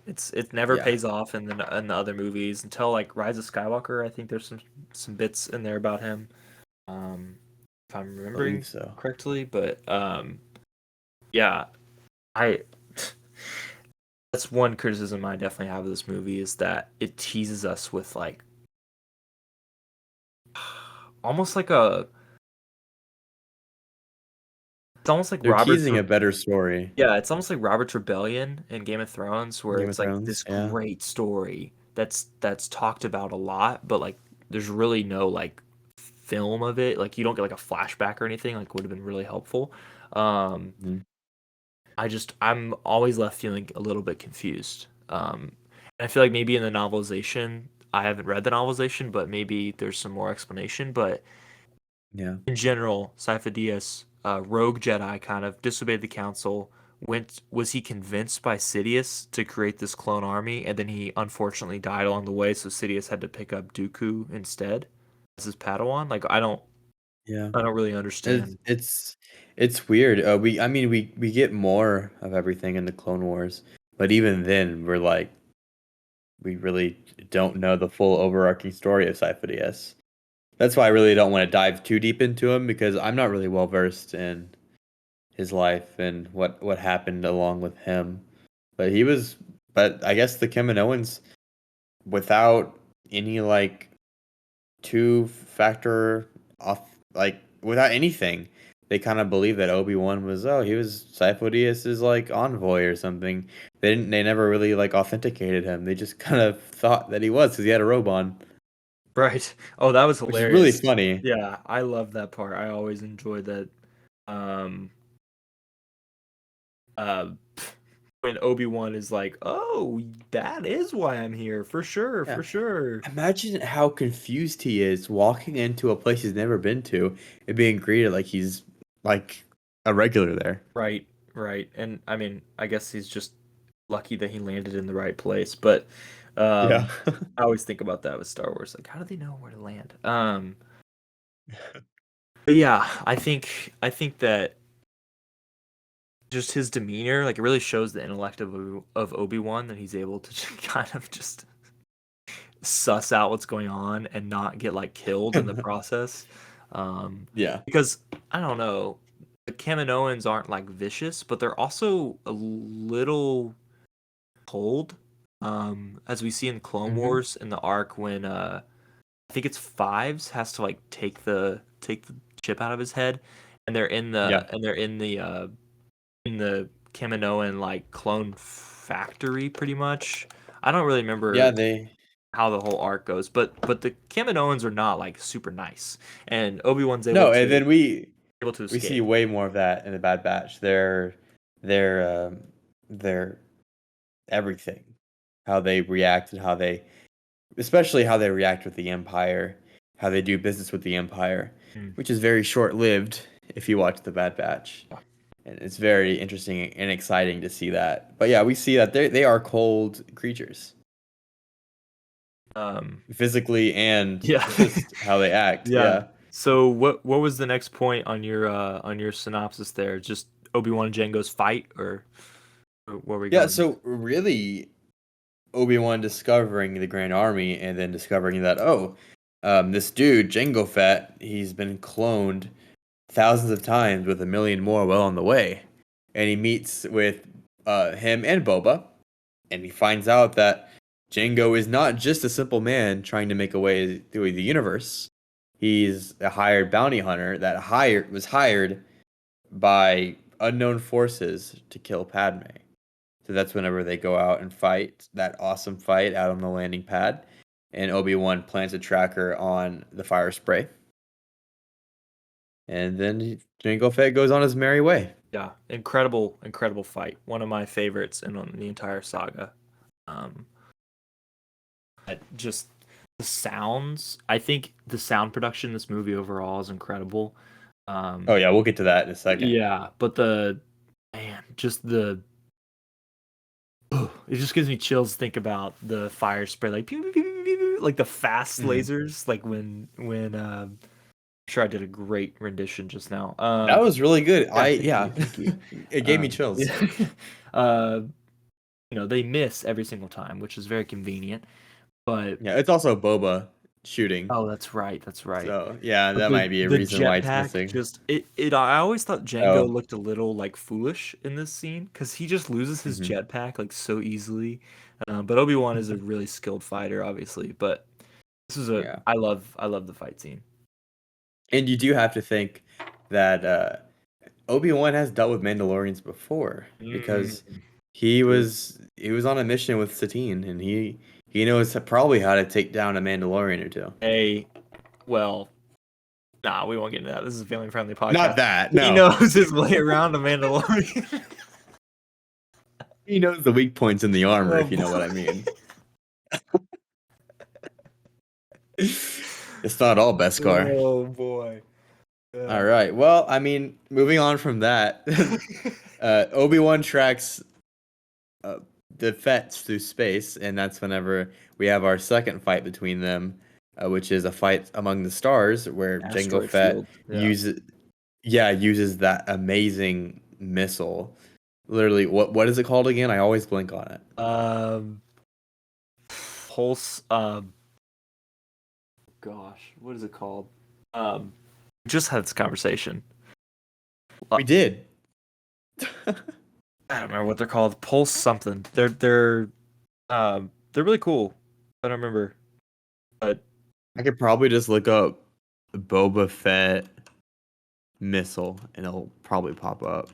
Yeah, It never yeah, pays off in the other movies until like Rise of Skywalker. I think there's some bits in there about him, um, if I'm I believe remembering so. correctly. But yeah, I that's one criticism I definitely have of this movie is that it teases us with like almost like a it's almost like They're teasing a better story. Yeah, it's almost like Robert's Rebellion in Game of Thrones, where Game of it's like Thrones. this Yeah. great story that's talked about a lot, but like there's really no like film of it. Like you don't get like a flashback or anything, like would have been really helpful. Um, Mhm. I'm always left feeling a little bit confused. And I feel like maybe in the novelization, I haven't read the novelization, but maybe there's some more explanation. But Yeah. in general, Sifo-Dyas, rogue Jedi, kind of disobeyed the council. Was he convinced by Sidious to create this clone army, and then he unfortunately died along the way, so Sidious had to pick up Dooku instead as his Padawan? Like Yeah. I don't really It's understand. it's it's weird. I mean, we get more of everything in the Clone Wars, but even then, we're like, we really don't know the full overarching story of Sifo-Dyas. That's why I really don't want to dive too deep into him because I'm not really well versed in his life and what happened along with him. But but I guess the Kaminoans, without any like two factor off, like without anything, they kind of believe that Obi-Wan was, oh, he was Sifo-Dyas's like envoy or something. They never really like authenticated him. They just kind of thought that he was because he had a robe on, Right. Oh, that was which is really hilarious. funny. Yeah, I love that part. I always enjoyed that. Um, uh, when Obi-Wan is like, "Oh, that is why I'm here, for sure, Yeah. for sure." Imagine how confused he is walking into a place he's never been to and being greeted like he's like a regular there. Right, right. And I mean, I guess he's just lucky that he landed in the right place. But Yeah. I always think about that with Star Wars. Like, how do they know where to land? But yeah, I think that just his demeanor, like it really shows the intellect of Obi-Wan, that he's able to just kind of just suss out what's going on and not get like killed in the process. Yeah. Because I don't know, the Kaminoans aren't like vicious, but they're also a little cold. As we see in Clone Hmm. Wars in the arc when I think it's Fives has to like take the chip out of his head, and Yeah. they're in the Kaminoan like clone factory pretty much. I don't really Yeah, remember they how the whole arc goes, but the Kaminoans are not like super nice, and Obi-Wan's no, and then able to we see escape. way more of that in the Bad Batch. They're everything. How they react and how they especially how they react with the Empire, how they do business with the Empire, Mm. which is very short-lived if you watch the Bad Batch. And it's very interesting and exciting to see that. But yeah, we see that they are cold creatures, Um, physically and yeah, just how they act. yeah. Yeah. So what was the next point on your synopsis there? Just Obi-Wan and Jango's fight, or where are we Yeah, going? so really Obi-Wan discovering the Grand Army and then discovering that, oh, this dude, Jango Fett, he's been cloned thousands of times with a million more well on the way. And he meets with him and Boba, and he finds out that Jango is not just a simple man trying to make a way through the universe. He's a hired bounty hunter that was hired by unknown forces to kill Padme. So that's whenever they go out and fight that awesome fight out on the landing pad, and Obi-Wan plants a tracker on the fire spray, and then Jango Fett goes on his merry way. Yeah, incredible fight. One of my favorites in on the entire saga. Um, just the sounds. I think the sound production in this movie overall is incredible. Oh Um, yeah, we'll get to that in a second. yeah, but the man, just the it just gives me chills to think about the fire spray, like pew, pew, pew, pew, pew, like the fast Mhm. lasers, like when I'm sure I did a great rendition just now. That was really good. Yeah, Yeah, thank you. it gave me chills. Yeah. uh, they miss every single time, which is very convenient. But Yeah, it's also Boba shooting, oh, that's right, that's right. so yeah, But that might be a the reason why it's jetpack missing. just it I always thought Django Oh, looked a little like foolish in this scene because he just loses his hmm. jetpack like so easily. But Obi-Wan is a really skilled fighter, obviously. But this is a Yeah, I love the fight scene. and you do have to think that Obi-Wan has dealt with Mandalorians before Mm, because he true. was he was on a mission with Satine, and he knows probably how to take down a Mandalorian or two. Hey, well, nah, we won't get into that. This is a family-friendly Not podcast. that, He no. knows his way around a Mandalorian. He knows the weak points in the armor, Oh if you know what boy. I mean. It's not all Beskar. Oh boy. All Yeah. right. Well, I mean, moving on from that, Obi-Wan tracks uh, the Fets through space, and that's whenever we have our second fight between them, which is a fight among the stars, where Jango Asteroid Fett field. Yeah. uses that amazing missile. Literally, what is it called again? I always blink on it. Um, Pulse. Gosh, what is it called? Um, just had this conversation. We did. I don't remember what they're called. Pulse something. They're really cool. I don't remember, but I could probably just look up Boba Fett missile, and it'll probably pop up.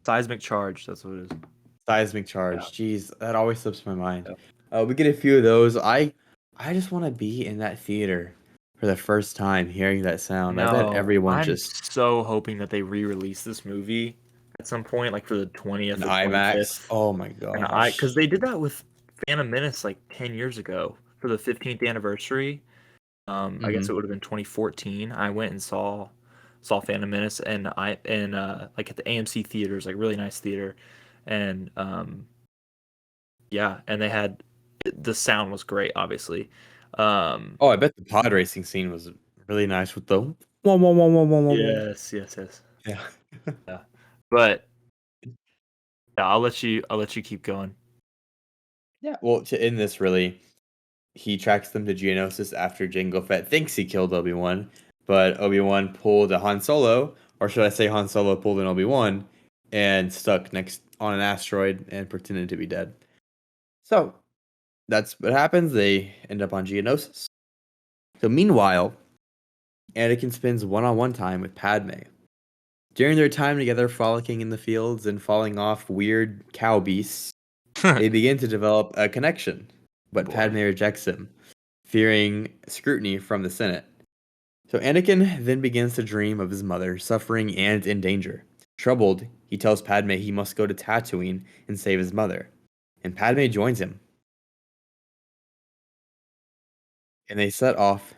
seismic charge. That's what it is. Seismic Yeah. charge. Jeez, that always slips my mind. Yeah. We get a few of those. I just want to be in that theater for the first time, hearing that sound. I bet No, everyone I'm just so hoping that they re-release this movie at some point, like for the in 20th or IMAX. 25th. Oh my And because gosh. they did that with Phantom Menace like 10 years ago for the 15th anniversary. I guess it Hmm. would have been 2014. I went and saw Phantom Menace, and like at the AMC theaters, like really nice theater, and yeah, and they had the sound was great, obviously. Um, Oh, I bet the pod racing scene was really nice with the wah, wah, wah, wah, wah, wah, wah. yes, yes, yes. Yeah. Yeah. But yeah, I'll let you keep going. Yeah. Well, to end this, really, he tracks them to Geonosis after Jango Fett thinks he killed Obi-Wan, but Obi-Wan pulled a Han Solo, or should I say Han Solo pulled an Obi-Wan, and stuck next on an asteroid and pretended to be dead. So that's what happens. They end up on Geonosis. So meanwhile, Anakin spends one-on-one time with Padme. During their time together frolicking in the fields and falling off weird cow beasts, they begin to develop a connection, but Boy. Padme rejects him, fearing scrutiny from the Senate. So Anakin then begins to dream of his mother suffering and in danger. Troubled, he tells Padme he must go to Tatooine and save his mother, and Padme joins him, and they set off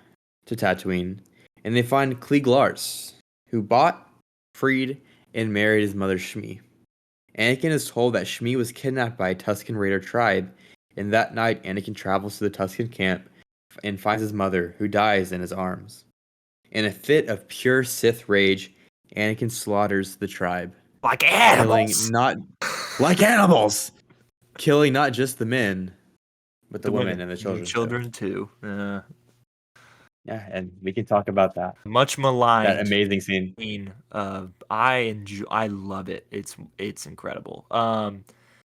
to Tatooine, and they find Klieg Lars, who bought, freed, and married his mother Shmi. Anakin is told that Shmi was kidnapped by a Tusken Raider tribe, and that night Anakin travels to the Tusken camp and finds his mother, who dies in his arms. In a fit of pure Sith rage, Anakin slaughters the tribe, Like killing animals. not like animals, killing not just the men, but the The women women, and the the children too. children too. Yeah, and we can talk about that. Much That maligned amazing scene. scene. I love it. It's incredible.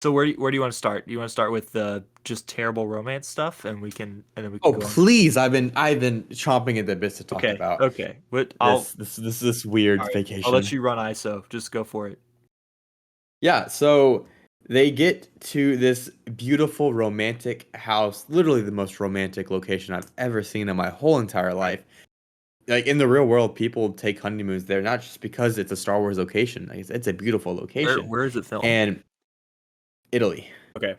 So where do you want to start? Do you want to start with the just terrible romance stuff, and then we can Oh, go on. please! I've been chomping at the bits to talk Okay, about okay. But this weird all right. I'll let vacation. you run ISO. Just go for it. Yeah, so they get to this beautiful romantic house, literally the most romantic location I've ever seen in my whole entire Right. life. Like in the real world, people take honeymoons there not just because it's a Star Wars location. Like it's a beautiful Where location. where is it filmed? And Italy. Okay,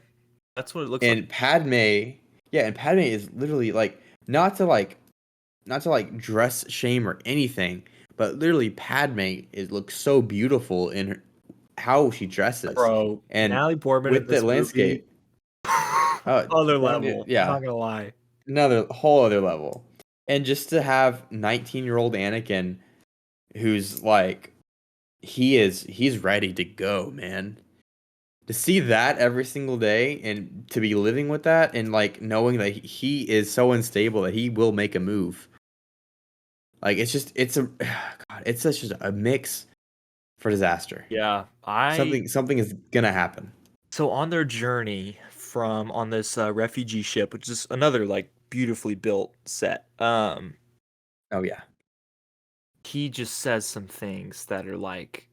that's what it looks like. And Padme, yeah, and Padme is literally like not to like not to like dress shame or anything, but literally Padme is looks so beautiful in her, how she dresses. Bro, And Natalie Portman in with the this movie, landscape, oh, other that, level. I'm yeah, not gonna lie. another whole other level. And just to have 19-year-old Anakin who's like he's ready to go, man. To see that every single day and to be living with that and like knowing that he is so unstable that he will make a move. Like it's a God, it's such a mix for disaster. Yeah, I Something is gonna happen. so on their journey from on this refugee ship, which is another like beautifully built set. Oh yeah. He just says some things that are like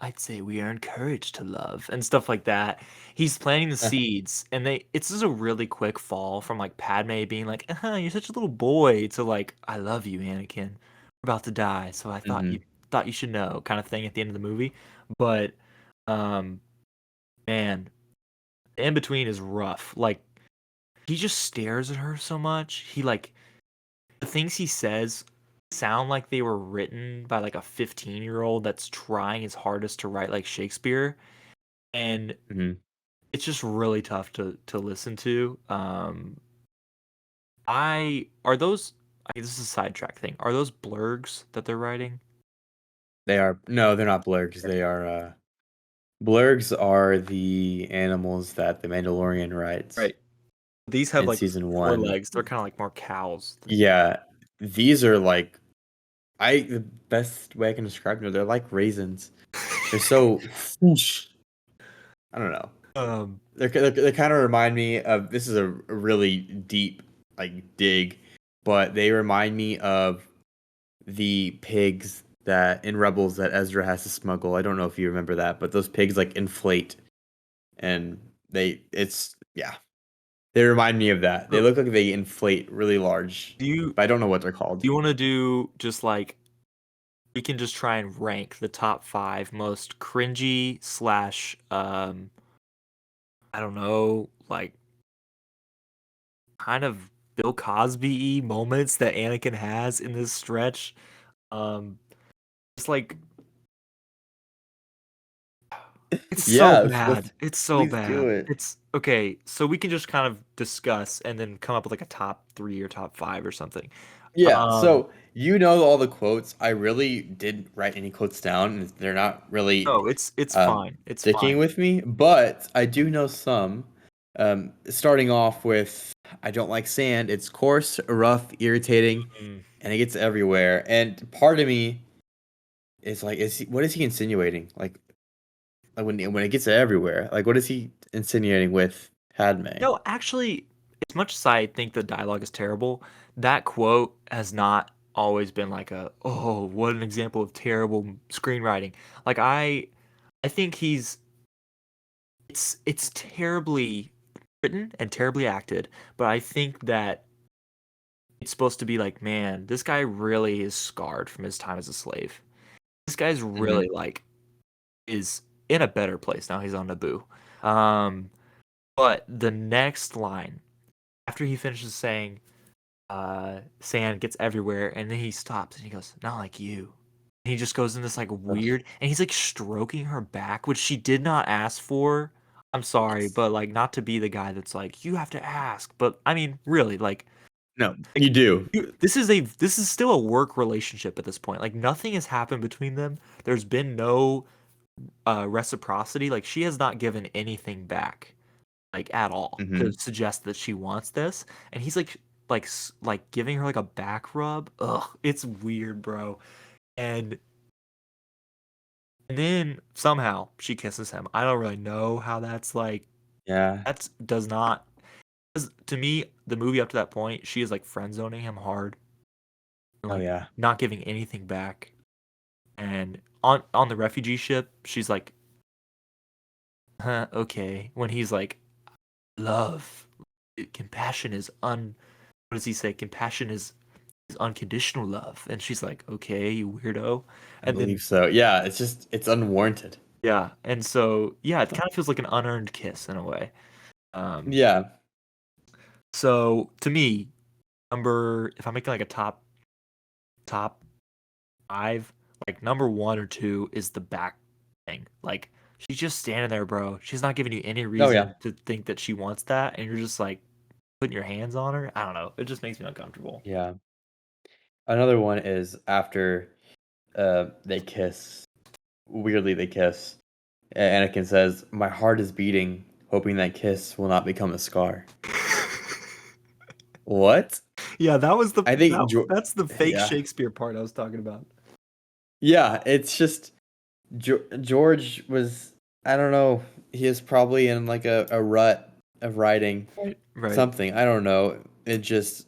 I'd say we are encouraged to love and stuff like that. He's planting the seeds, and it's just a really quick fall from like Padme being like, You're such a little boy," to like, "I love you, Anakin. We're about to die, so I Hmm. thought you should know," kind of thing at the end of the movie. But um, man, the in between is rough. Like he just stares at her so much. He like the things he says sound like they were written by like a 15-year-old that's trying his hardest to write like Shakespeare, and Hmm. it's just really tough to listen to. I are those this is a sidetrack thing. Are those blurgs that they're writing? They are no, they're not blurgs. They are blurgs are the animals that the Mandalorian rides Right. These have in like season four one. legs. They're kind of like more cows than Yeah, these are like the best way I can describe them. They're like raisins. They're so whoosh. I don't know. um They kind of remind me of this is a really deep like dig, but they remind me of the pigs that in Rebels that Ezra has to smuggle. I don't know if you remember that, but those pigs like inflate and it's yeah. They remind me of that. They so look like they inflate really large, do you but I don't know what they're called. do you want to do just like we can just try and rank the top 5 most cringy slash I don't know, like kind of Bill Cosby moments that Anakin has in this stretch. Um, it's like it's so Yeah, bad. It's so please do bad. it. Okay, so we can just kind of discuss and then come up with like a top 3 or top 5 or something. Yeah, Um, so you know all the quotes. I really didn't write any quotes down, and they're not really no, it's um, fine. It's sticking fine. with me, but I do know some. Starting off with, I don't like sand. It's coarse, rough, irritating, Mm. and it gets everywhere. And part of me is like, what is he insinuating? Like when it gets everywhere, like what is he insinuating with Padme? No, actually, as much as I think the dialogue is terrible, that quote has not always been like a, oh, what an example of terrible screenwriting. Like I think it's terribly written and terribly acted, but I think that it's supposed to be like, man, this guy really is scarred from his time as a slave. This guy's Hmm. really like is in a better place now. He's on Naboo. Um, but the next line after he finishes saying, sand gets everywhere, and then he stops and he goes, "Not like you." And he just goes in this like weird, and he's like stroking her back, which she did not ask for. I'm sorry, Yes. but like not to be the guy that's like you have to ask, but I mean, really, No, you like do. this is still a work relationship at this point. Like nothing has happened between them. There's been no reciprocity. Like she has not given anything back like at all to Hmm. suggest that she wants this, and he's like giving her like a back rub. Ugh, it's weird, bro. And and then somehow she kisses him. I don't really know how that's like. Yeah. That's does not 'cause to me the movie up to that point she is like friend zoning him hard and Oh like yeah. not giving anything back. And on the refugee ship, she's like, huh, okay. When he's like, love, compassion is what does he say? Compassion is unconditional love. And she's like, okay, you weirdo. I And then, believe so. Yeah, it's unwarranted. yeah. And so, yeah, it kind of feels like an unearned kiss in a way. Um, Yeah. so to me, if I'm making like a top 5, like number 1 or 2 is the back thing. Like, she's just standing there, bro. She's not giving you any Oh yeah. reason to think that she wants that. And you're just like putting your hands on her. I don't know. It just makes me uncomfortable. Yeah. Another one is after they kiss. Weirdly, they kiss. Anakin says, "My heart is beating, hoping that kiss will not become a scar." What? Yeah, that was I think, that's the fake yeah, Shakespeare part I was talking about. yeah. It's just George was. I don't know. He is probably in like a rut of writing Right. Right. something. I don't know. It's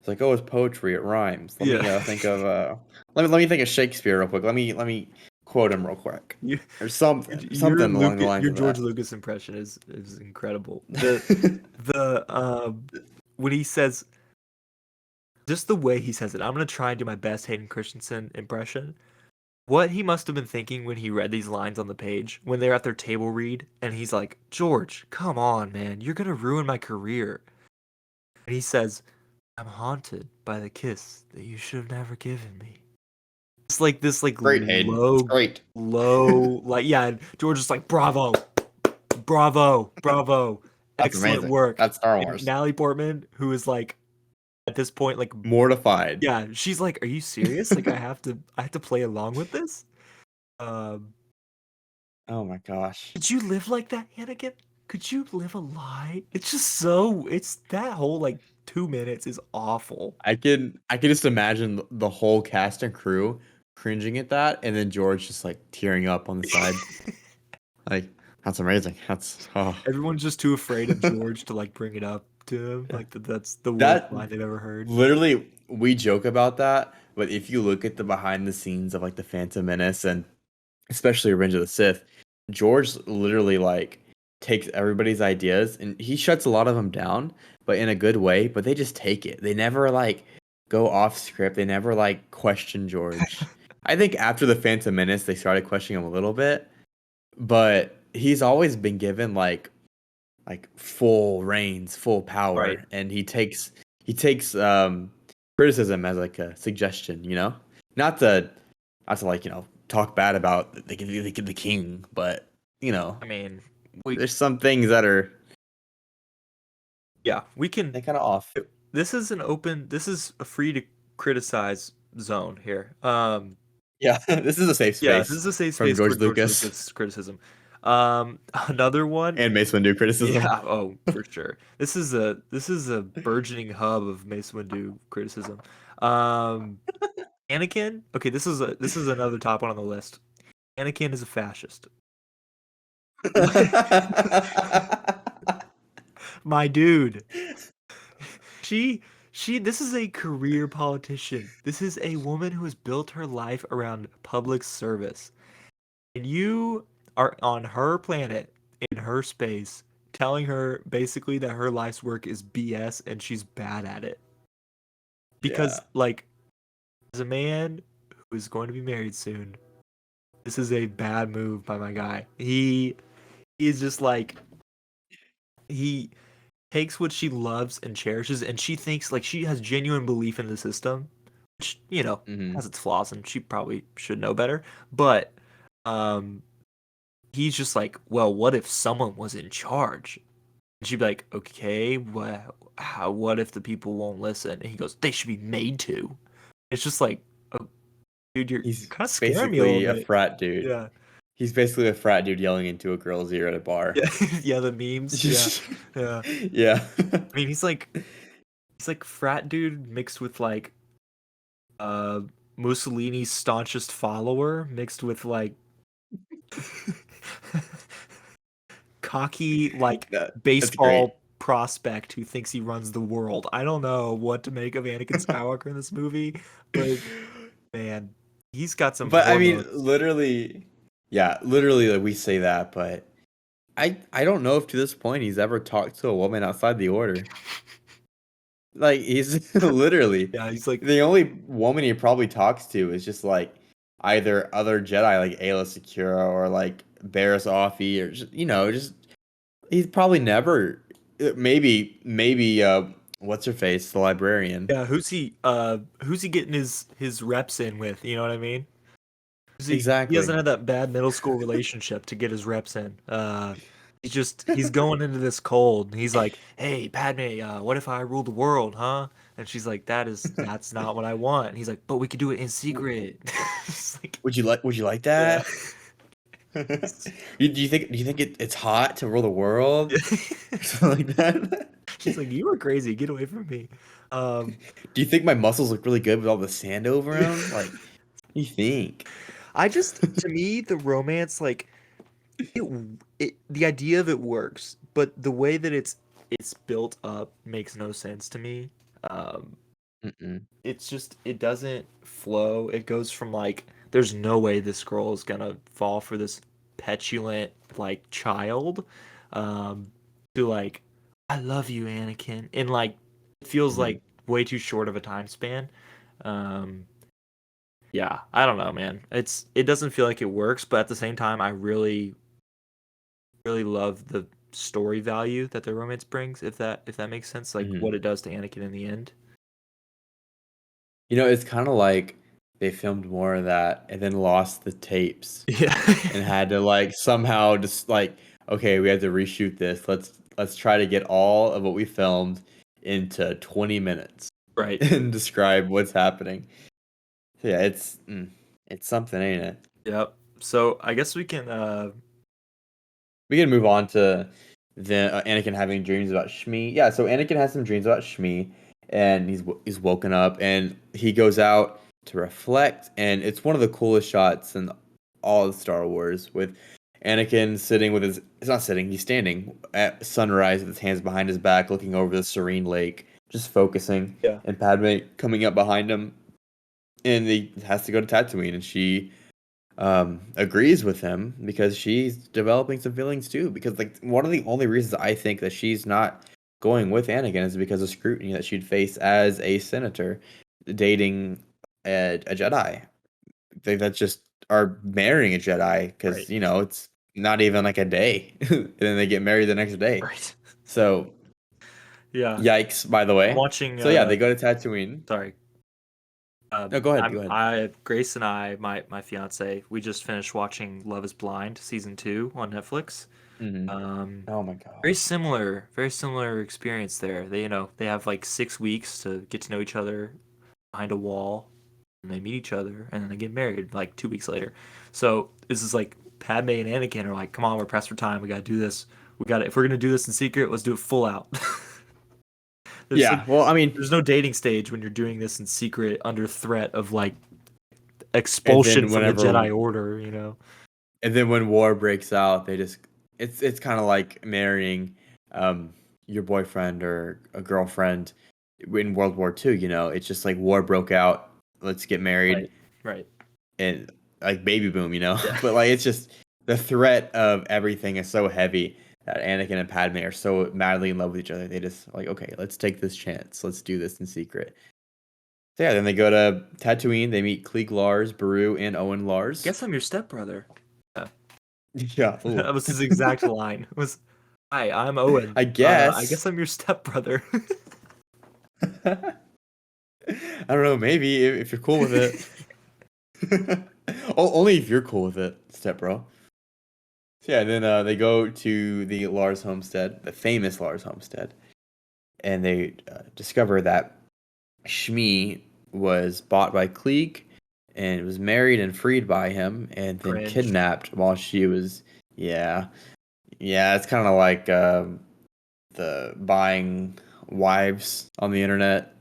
like, oh, it's poetry. It rhymes. Let Yeah. me think of let me think of Shakespeare real quick. Let me quote him real quick You, or something your something along the lines Your of George that. Lucas impression is incredible. The when he says just the way he says it. I'm gonna try and do my best Hayden Christensen impression. What he must have been thinking when he read these lines on the page when they're at their table read, and he's like, George, come on, man, you're gonna ruin my career. And he says, I'm haunted by the kiss that you should have never given me. It's like this like Great, Hayden. It's great. low like yeah, and George is like bravo, bravo, bravo, That's excellent amazing. work. That's Star And Wars. Natalie Portman, who is like at this point like Mortified. yeah, she's like, are you serious? Like I have to play along with this? Um, Oh my gosh. could you live like that, Anakin? Could you live a lie? It's just so it's that whole like 2 minutes is awful. I can just imagine the whole cast and crew cringing at that, and then George just like tearing up on the side. Like, that's amazing. That's oh. Everyone's just too afraid of George to like bring it up to him. Like that's the worst That line they've ever heard. literally we joke about that, but if you look at the behind the scenes of like the Phantom Menace and especially Revenge of the Sith, George literally like takes everybody's ideas and he shuts a lot of them down, but in a good way. But they just take it. They never like go off script. They never like question George. I think after the Phantom Menace, they started questioning him a little bit, but he's always been given like full reins, full Right. power, and he takes criticism as like a suggestion, not to like talk bad about the king, but I mean, we there's some things that are. Yeah, we can. They kind of off. This is an open. This is a free to criticize zone here. Yeah, this is a safe Yeah, this space is a safe from space for George George Lucas Lucas criticism. Another one. and Mace Windu criticism. Yeah, oh, for sure. This is a burgeoning hub of Mace Windu criticism. Um, Anakin. Okay, this is another top one on the list. Anakin is a fascist. My dude. She this is a career politician. This is a woman who has built her life around public service. And you are on her planet in her space telling her basically that her life's work is BS and she's bad at it. Yeah. Because like as a man who is going to be married soon, this is a bad move by my guy. He is just like he takes what she loves and cherishes, and she thinks like she has genuine belief in the system, which Hmm. has its flaws, and she probably should know better. But um, he's just like, well, what if someone was in charge? And she'd be like, okay, what if the people won't listen? And he goes, they should be made to. It's just like, oh, dude, you're He's kind of scaring me a little basically a bit. frat dude. Yeah. He's basically a frat dude yelling into a girl's ear at a bar. Yeah, yeah, the memes. Yeah, yeah. Yeah. I mean, he's like frat dude mixed with like uh Mussolini's staunchest follower mixed with like cocky like That's great. baseball prospect who thinks he runs the world. I don't know what to make of Anakin Skywalker in this movie, but man, he's got some But I mean, hormones. literally, yeah, literally, like we say that, but I don't know if to this point he's ever talked to a woman outside the order. Like he's literally Yeah, he's like, the only woman he probably talks to is just like either other Jedi like Ayla Secura or like Barriss Offee or just just he's probably never maybe what's her face, the librarian. yeah, who's he getting his reps in with? You know what I mean? He Exactly. hasn't had that bad middle school relationship to get his reps in. He's going into this cold. And he's like, "Hey, Padme, what if I rule the world, huh?" And she's like, "That's not what I want." And he's like, "But we could do it in W- secret." It's like, would you like yeah. that? Do you think it's hot to rule the world? Or something like that? She's like, "You are crazy. Get away from me." Um, Do you think my muscles look really good with all the sand over them? Like, what do you think? to me, the romance, like, it, the idea of it works, but the way that it's built up makes no sense to me. Um, Mm-mm. it's just it doesn't flow. It goes from like there's no way this girl is gonna fall for this petulant like child, um, to like I love you, Anakin, and like it feels Mhm. like way too short of a time span. Um, yeah, I don't know, man. It doesn't feel like it works, but at the same time, I really love the story value that the romance brings. If that makes sense, like Mhm. what it does to Anakin in the end. It's kind of like they filmed more of that and then lost the tapes Yeah. and had to like somehow just like, okay, we had to reshoot this. Let's try to get all of what we filmed into 20 minutes Right. and describe what's happening. So yeah, it's something, ain't it? Yep. So I guess we can We can move on to the Anakin having dreams about Shmi. Yeah, so Anakin has some dreams about Shmi, and he's woken up, and he goes out to reflect, and it's one of the coolest shots in all of Star Wars with Anakin sitting with his. He's not sitting. He's standing at sunrise with his hands behind his back, looking over the serene lake, just focusing, yeah. and Padme coming up behind him, and he has to go to Tatooine, and she agrees with him because she's developing some feelings too. Because like one of the only reasons I think that she's not going with Anakin is because of scrutiny that she'd face as a senator dating a Jedi. They that just are marrying a Jedi Right. because it's not even like a day, and then they get married the next day. Right. So Yeah. yikes! By the I'm way. watching So yeah, they go to Tatooine. sorry. No, go ahead. Go ahead. Grace and I, my fiance, we just finished watching Love Is Blind season 2 on Netflix. Hmm. Um, Oh my very similar experience there. They have like 6 weeks to get to know each other behind a wall, and they meet each other, and then they get married like 2 weeks later. So this is like Padme and Anakin are like, come on, we're pressed for time. We gotta do this. We got to If we're gonna do this in secret, let's do it full out. There's like Yeah. Well, I mean, there's no dating stage when you're doing this in secret under threat of like and expulsion then from the whenever Jedi Order. and then when war breaks out, they just it's kind of like marrying um your boyfriend or a girlfriend in World War II, you know. It's just like war broke out, let's get married Right. Right. and like baby boom, you know. Yeah. But like it's just the threat of everything is so heavy that Anakin and Padme are so madly in love with each other. They just like, okay, let's take this chance. Let's do this in secret. So yeah, then they go to Tatooine. They meet Klieg Lars, Beru, and Owen Lars. Guess I'm your stepbrother. Yeah. Yeah. Ooh. That was his exact line. It was, "Hi, I'm Owen. I I guess guess. I'm your stepbrother." I don't know. Maybe if you're cool with it. Only if you're cool with it, step bro. So yeah, then they go to the Lars homestead, the famous Lars homestead, and they discover that Shmi was bought by Klieg and was married and freed by him, and then Cringe. kidnapped while she was. Yeah, yeah. It's kind of like the buying wives on the internet.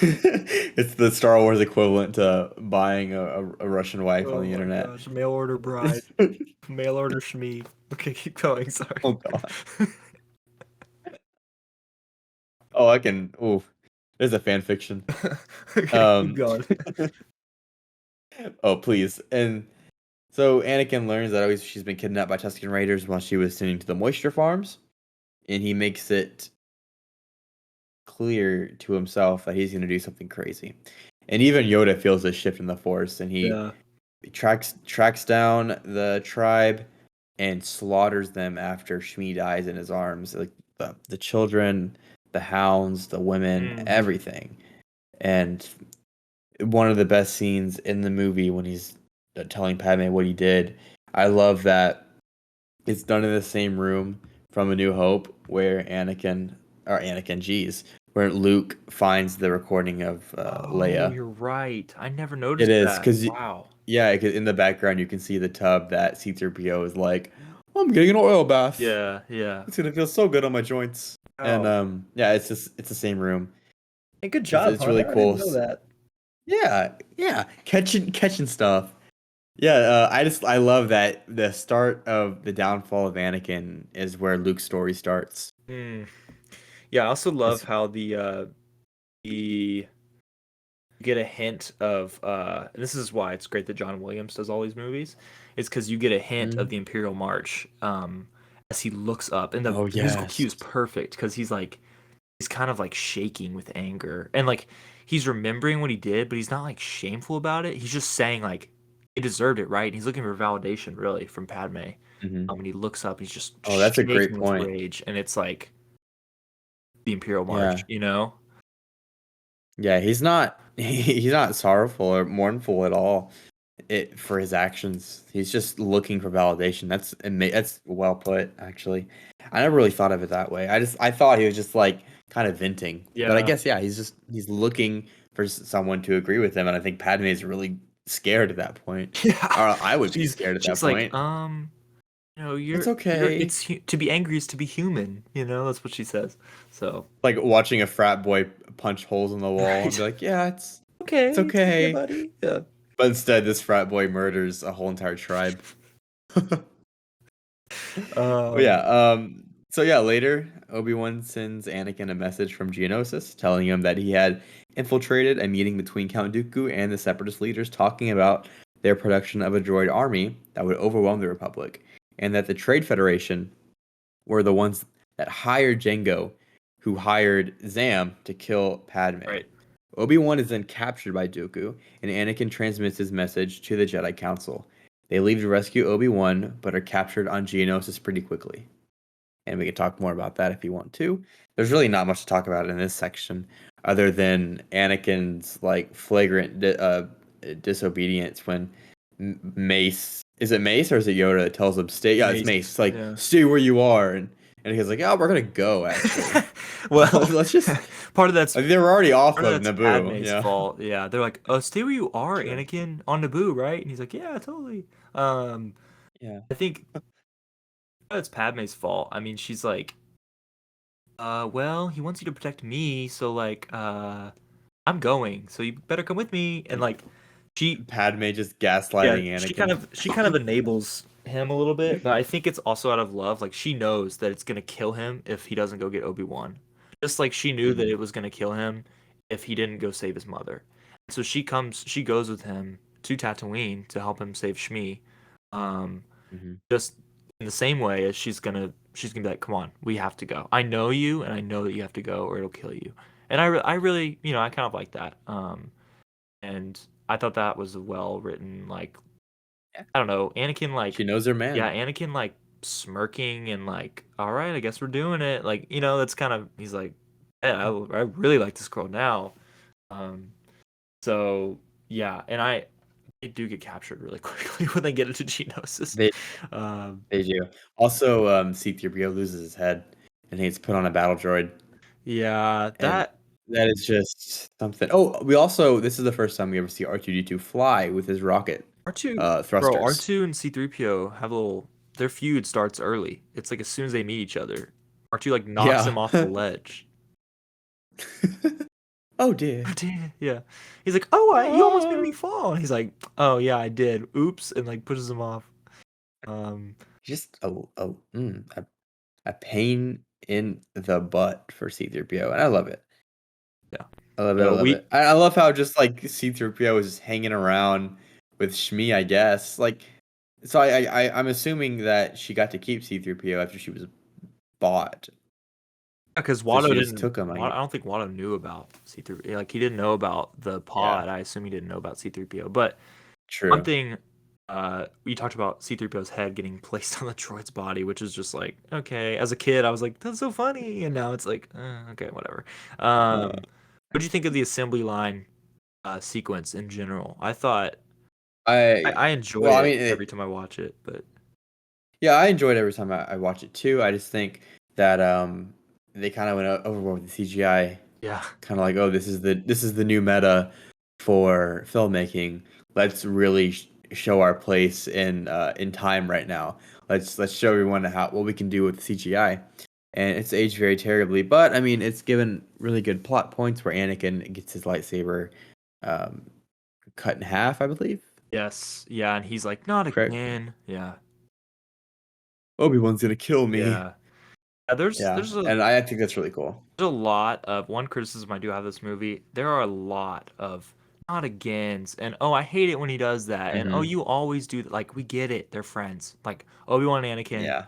It's the Star Wars equivalent to buying a Russian wife on Oh the my internet. gosh, mail order bride, mail order Shmi. Okay, keep going. Sorry. Oh god. Oh, I can. Oh, there's a fan fiction. Okay, keep Um. going. Oh, please. And so Anakin learns that always she's been kidnapped by Tusken Raiders while she was tending to the moisture farms, and he makes it clear to himself that he's going to do something crazy. And even Yoda feels this shift in the Force, and he Yeah. tracks down the tribe and slaughters them after Shmi dies in his arms. Like the children, the hounds, the women, Hmm. everything. And one of the best scenes in the movie when he's telling Padme what he did. I love that it's done in the same room from A New Hope where where Luke finds the recording of Oh, Leia. you're right. I never It noticed is that. because Wow. yeah, 'cause in the background you can see the tub that C-3PO is like, "Oh, I'm getting an oil bath. Yeah, yeah. It's gonna feel so good on my joints." And Oh, yeah, it's the same room. hey, good It's job, it's really Hunter. I didn't cool. know that. Yeah, yeah, catching stuff. Yeah, I love that the start of the downfall of Anakin is where Luke's story starts. Hmm. Yeah, I also love It's how the you get a hint of and this is why it's great that John Williams does all these movies, is because you get a hint of Mhm. the Imperial March as he looks up, and Oh the musical yes. cue is perfect because he's kind of like shaking with anger, and like he's remembering what he did, but he's not like shameful about it. He's just saying like he deserved it, right? And he's looking for validation really from Padme. Hmm. When he looks up, he's just Oh, that's a great shaking with point. rage, and it's like the Imperial Yeah, March. yeah. He's not sorrowful or mournful at all. It for his actions. He's just looking for validation. That's well put. Actually, I never really thought of it that way. I thought he was just like kind of venting, but I Yeah. guess yeah, he's looking for someone to agree with him, and I think Padme is really scared at that point. Yeah. Or I would be She's scared at that she's like, point. It's you're okay. to be angry is to be human. That's what she says. So, Like watching a frat boy punch holes in the wall and right. be like, yeah, it's Okay, it's okay, okay. buddy. Yeah. But instead, this frat boy murders a whole entire tribe. But yeah, Um, so yeah, later Obi-Wan sends Anakin a message from Geonosis telling him that he had infiltrated a meeting between Count Dooku and the Separatist leaders talking about their production of a droid army that would overwhelm the Republic, and that the Trade Federation were the ones that hired Jango, who hired Zam to kill Padme. right. Obi-Wan is then captured by Dooku, and Anakin transmits his message to the Jedi Council. They leave to rescue Obi-Wan, but are captured on Geonosis pretty quickly. And we can talk more about that if you want to. There's really not much to talk about in this section. other than Anakin's like flagrant disobedience when Mace, is it Mace or is it Yoda that tells him stay? Yeah, it's Mace. Mace. It's like Yeah. stay where you are, and he's like, yeah, we're gonna go actually. Well, Let's just. part of that's I mean, they were already off part of of that's Naboo. Padme's Yeah. fault. Yeah, they're like, stay where you are, True. Anakin, on Naboo, right?" And he's like, "Yeah, totally." Um, Yeah. I think it's Padme's fault. I mean, she's like, well, he wants you to protect me, so like, I'm going, so you better come with me." And like, she Padme just yeah, gaslighting she Anakin. kind of enables him a little bit, but I think it's also out of love. Like she knows that it's gonna kill him if he doesn't go get Obi-Wan. Just like she knew that Hmm. it was gonna kill him if he didn't go save his mother. So she goes with him to Tatooine to help him save Shmi. Um, Hmm. just in the same way as she's gonna be like, "Come on, we have to go. I know you, and I know that you have to go, or it'll kill you." And I really, I kind of like that. And I thought that was a well written, like, Yeah. I don't know, Anakin, like, She knows her yeah, man. Anakin, like, smirking and, like, all right, I guess we're doing it. Like, that's kind of, he's like, yeah, I really like this girl now. Um, so, yeah, and they do get captured really quickly when they get into Geonosis. They Um, they do. Also, C-3PO loses his head and he gets put on a battle droid, yeah, and that that is just something. Oh, we also this is the first time we ever see R2D2 fly with his rocket R2, bro, thrusters. R2 and C3PO have a little, their feud starts early. It's like as soon as they meet each other, R2 like knocks Yeah. him off the ledge. Oh dear. Oh, damn. Yeah. He's like, "Oh, you almost made Ah. me fall." And he's like, "Oh yeah, I did. Oops," and like pushes him off. Um, Just a pain in the butt for C-3PO, and I love it. yeah. I love it. I So love we it. I love how just like C-3PO is just hanging around with Shmi, I guess. Like, so I'm assuming that she got to keep C-3PO after she was bought. because So Watto she just didn't. took him. I don't think Watto knew about C3. Like he didn't know about the Yeah, pod. I assume he didn't know about C3PO. But one true. thing, we talked about C3PO's head getting placed on the droid's body, which is just like okay. As a kid, I was like, "That's so funny," and now it's like, okay, whatever. Uh, What do you think of the assembly line sequence in general? I thought I I enjoy well, I it mean, every time I watch it, but yeah, I enjoyed every time I watch it too. I just think that they kind of went overboard with the CGI. yeah. Kind of like, oh, this is the new meta for filmmaking. Let's really show our place in time right now. Let's show everyone how what we can do with CGI. And it's aged very terribly, but I mean, it's given really good plot points where Anakin gets his lightsaber um, cut in half, I believe. Yes. Yeah, and he's like, "Not Correct. again." Yeah. Obi-Wan's gonna kill me. Yeah. Yeah, Yeah, and I think that's really cool. there's a lot of one criticism I do have of this movie. There are a lot of not agains and oh, I hate it when he does that. And oh, Hmm. you always do that. Like we get it. They're friends. Like Obi-Wan and Anakin. Yeah.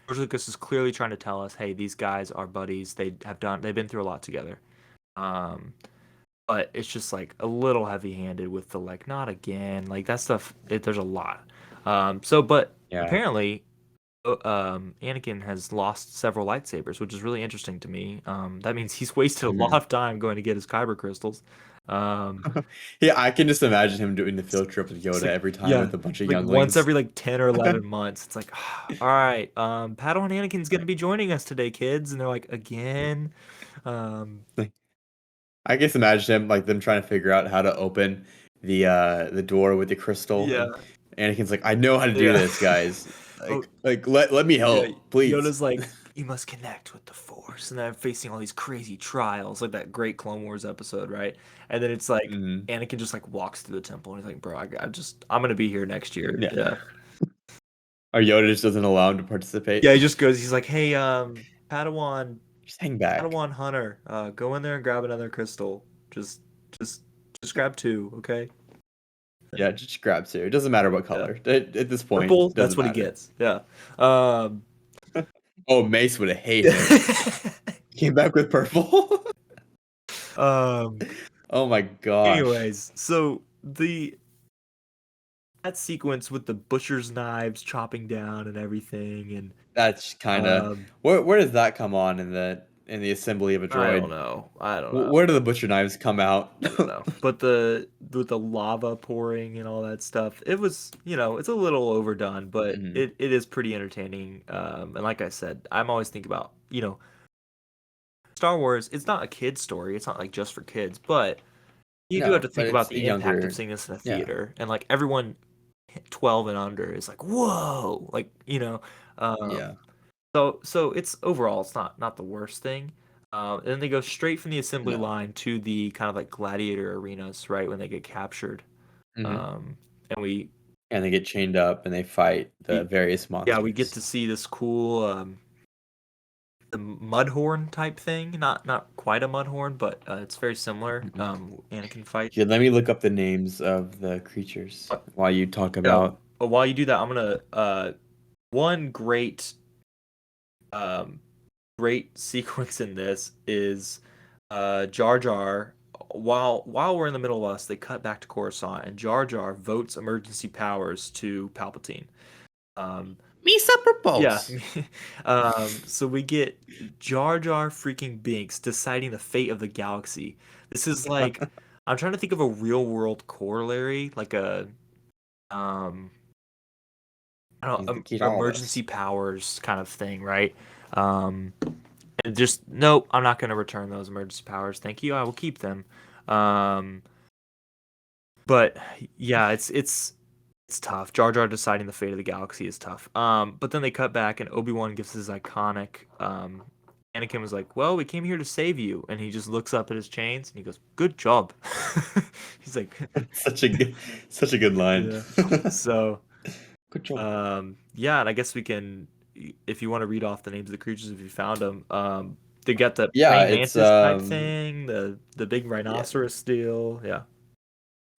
George Lucas is clearly trying to tell us, "Hey, these guys are buddies. They've been through a lot together." Um but it's just like a little heavy-handed with the like not again. Like that stuff there's a lot. But Yeah. apparently Anakin has lost several lightsabers, which is really interesting to me. That means he's wasted a lot Hmm. of time going to get his kyber crystals. Um, Yeah, I can just imagine him doing the field trip with it's Yoda like, every time yeah, with a bunch of like once younglings. every like 10 or 11 months. It's like, all right, Padawan Anakin's gonna be joining us today, kids, and they're like, again, um, Like, I guess imagine him like them trying to figure out how to open the door with the crystal, yeah, and Anakin's like, I know how to do yeah. this, guys. Oh, Let me yeah, help, please. Yoda's like, you must connect with the Force, and then I'm facing all these crazy trials, like that great Clone Wars episode, right? And then it's like Hmm. Anakin just like walks through the temple, and he's like, bro, I'm gonna be here next year. Yeah. Yeah, Or Yoda just doesn't allow him to participate. yeah. He just goes, he's like, hey, Padawan, Just hang back. Padawan Hunter, go in there and grab another crystal. Just, just, just grab two, okay? Yeah, just grab two. It doesn't matter what Yeah, color. At this point, purple. it That's doesn't what he matter. gets. Yeah. Um. Oh, Mace would have hated it. Came back with purple. um. Oh my gosh. Anyways, so the that sequence with the butcher's knives chopping down and everything, and That's kind of um, where does that come on in that? in the assembly of a I don't droid. know. I don't know. Where do the butcher knives come out? I don't know. But the with the lava pouring and all that stuff, it was, it's a little overdone, but Mhm. it is pretty entertaining. And like I said, I'm always thinking about, Star Wars, it's not a kid's story. It's not like just for kids, but you do have No, to but think about it's a the impact of younger. seeing this in a Yeah. theater. And like everyone 12 and under is like, whoa, like, Yeah. um, so it's overall it's not the worst thing. And then they go straight from the assembly No. line to the kind of like gladiator arenas, right, when they get captured. Hmm. Um, and And they get chained up and they fight the we various yeah, we get monsters. to see this cool the mudhorn type thing. Not quite a mudhorn, but it's very similar. Mhm. Anakin fight. Here, let me look up the names of the creatures But, while you talk yeah, about. but while you do that, I'm gonna one um great sequence in this is Jar Jar. While we're in the middle of us, they cut back to Coruscant, and Jar Jar votes emergency powers to Palpatine. Um, Misa yeah, propose. so we get Jar Jar freaking Binks deciding the fate of the galaxy. This is like I'm trying to think of a real world corollary, like a um, I don't He's know, the key to all emergency this. powers kind of thing, right? Um, and just nope, I'm not going to return those emergency powers. Thank you. I will keep them. Um, but yeah, it's tough. Jar Jar deciding the fate of the galaxy is tough. But then they cut back and Obi-Wan gives his iconic Anakin was like, "Well, we came here to save you." And he just looks up at his chains and he goes, "Good job." He's like, Such a good line. yeah. So, Good job. yeah, and I guess we can, if you want to read off the names of the creatures if you found them. They got the Yeah, praying it's mantis type thing, the big yeah. rhinoceros deal. Yeah.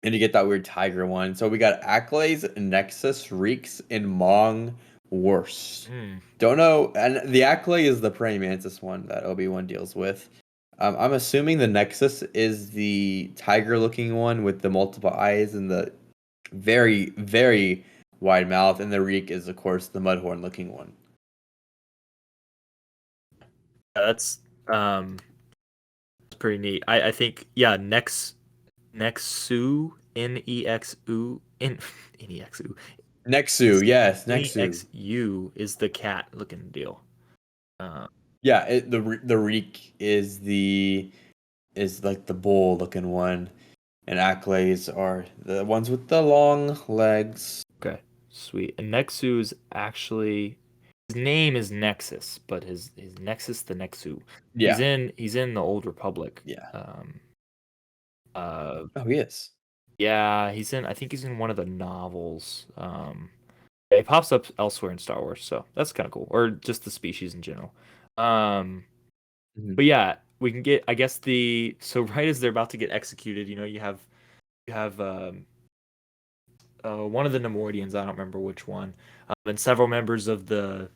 And you get that weird tiger one. So we got Acklays, Nexus, Reeks, and Mong Worst. Hmm. Don't know. And the Acklay is the praying mantis one that Obi-Wan deals with. I'm assuming the Nexus is the tiger-looking one with the multiple eyes and the very, very wide mouth. And the Reek is, of course, the Mudhorn-looking one. That's um pretty neat. I think yeah, Nexu Nexu Nexu Nexu, yes, Nexu. Nexu is the cat looking deal. Uh, Yeah, the Reek is like the bull-looking one. And Acklays are the ones with the long legs. okay, sweet. And Nexu is actually his name is Nexus, but his Nexus the Nexu. Yeah, He's in the Old Republic. yeah. Um uh Oh, he is. yeah, I think he's in one of the novels. Yeah, he pops up elsewhere in Star Wars, so that's kind of cool. Or just the species in general. Um Mhm. but yeah, we can get I guess the so right as they're about to get executed, you have one of the Nemoidians, I don't remember which one, and several members of the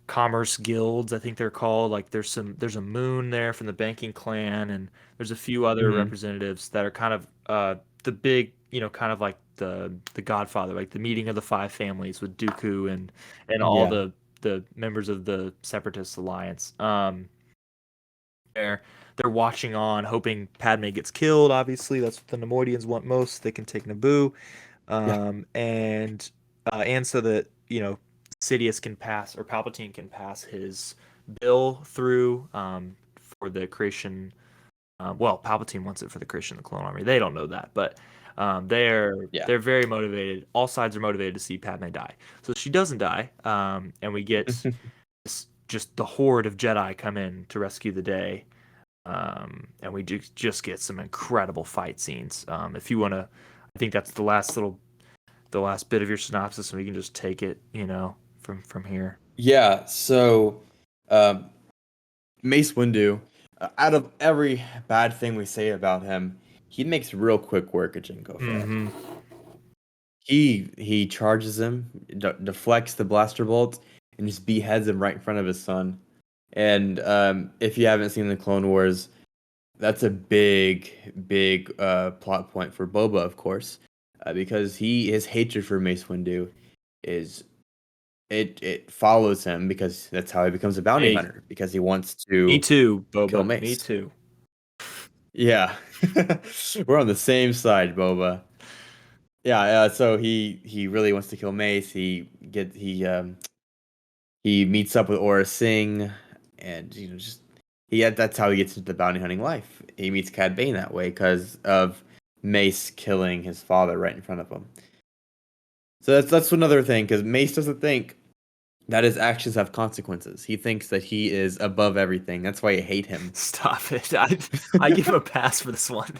commerce guilds, I think they're called. Like there's a moon there from the banking clan, and there's a few other Mhm. representatives that are kind of the big, kind of like the Godfather, like the meeting of the five families with Dooku and all Yeah. the members of the Separatist Alliance. They're they're watching on, hoping Padme gets killed. Obviously, that's what the Nemoidians want most. They can take Naboo, Yeah. and so that Sidious can pass or Palpatine can pass his bill through for the creation. Well, Palpatine wants it for the creation of the clone army. They don't know that, but Yeah. they're very motivated. All sides are motivated to see Padme die. So she doesn't die, and we get just the horde of Jedi come in to rescue the day. And we just get some incredible fight scenes. If you want to, I think that's the last bit of your synopsis, and we can just take it, from here. Yeah. So, um, Mace Windu, out of every bad thing we say about him, he makes real quick work of Jango Fett. Hmm. He charges him, deflects the blaster bolt, and just beheads him right in front of his son. And if you haven't seen the Clone Wars, that's a big plot point for Boba, of course, because his hatred for Mace Windu is it follows him because that's how he becomes a bounty Hey, hunter, because he wants me to too, kill Boba. Me Mace. too. Yeah. We're on the same side, Boba. Yeah, so he really wants to kill Mace. He meets up with Aura Singh, and just that's how he gets into the bounty hunting life. He meets Cad Bane that way because of Mace killing his father right in front of him. So that's another thing, because Mace doesn't think that his actions have consequences. He thinks that he is above everything. That's why I hate him. Stop it. I give him a pass for this one.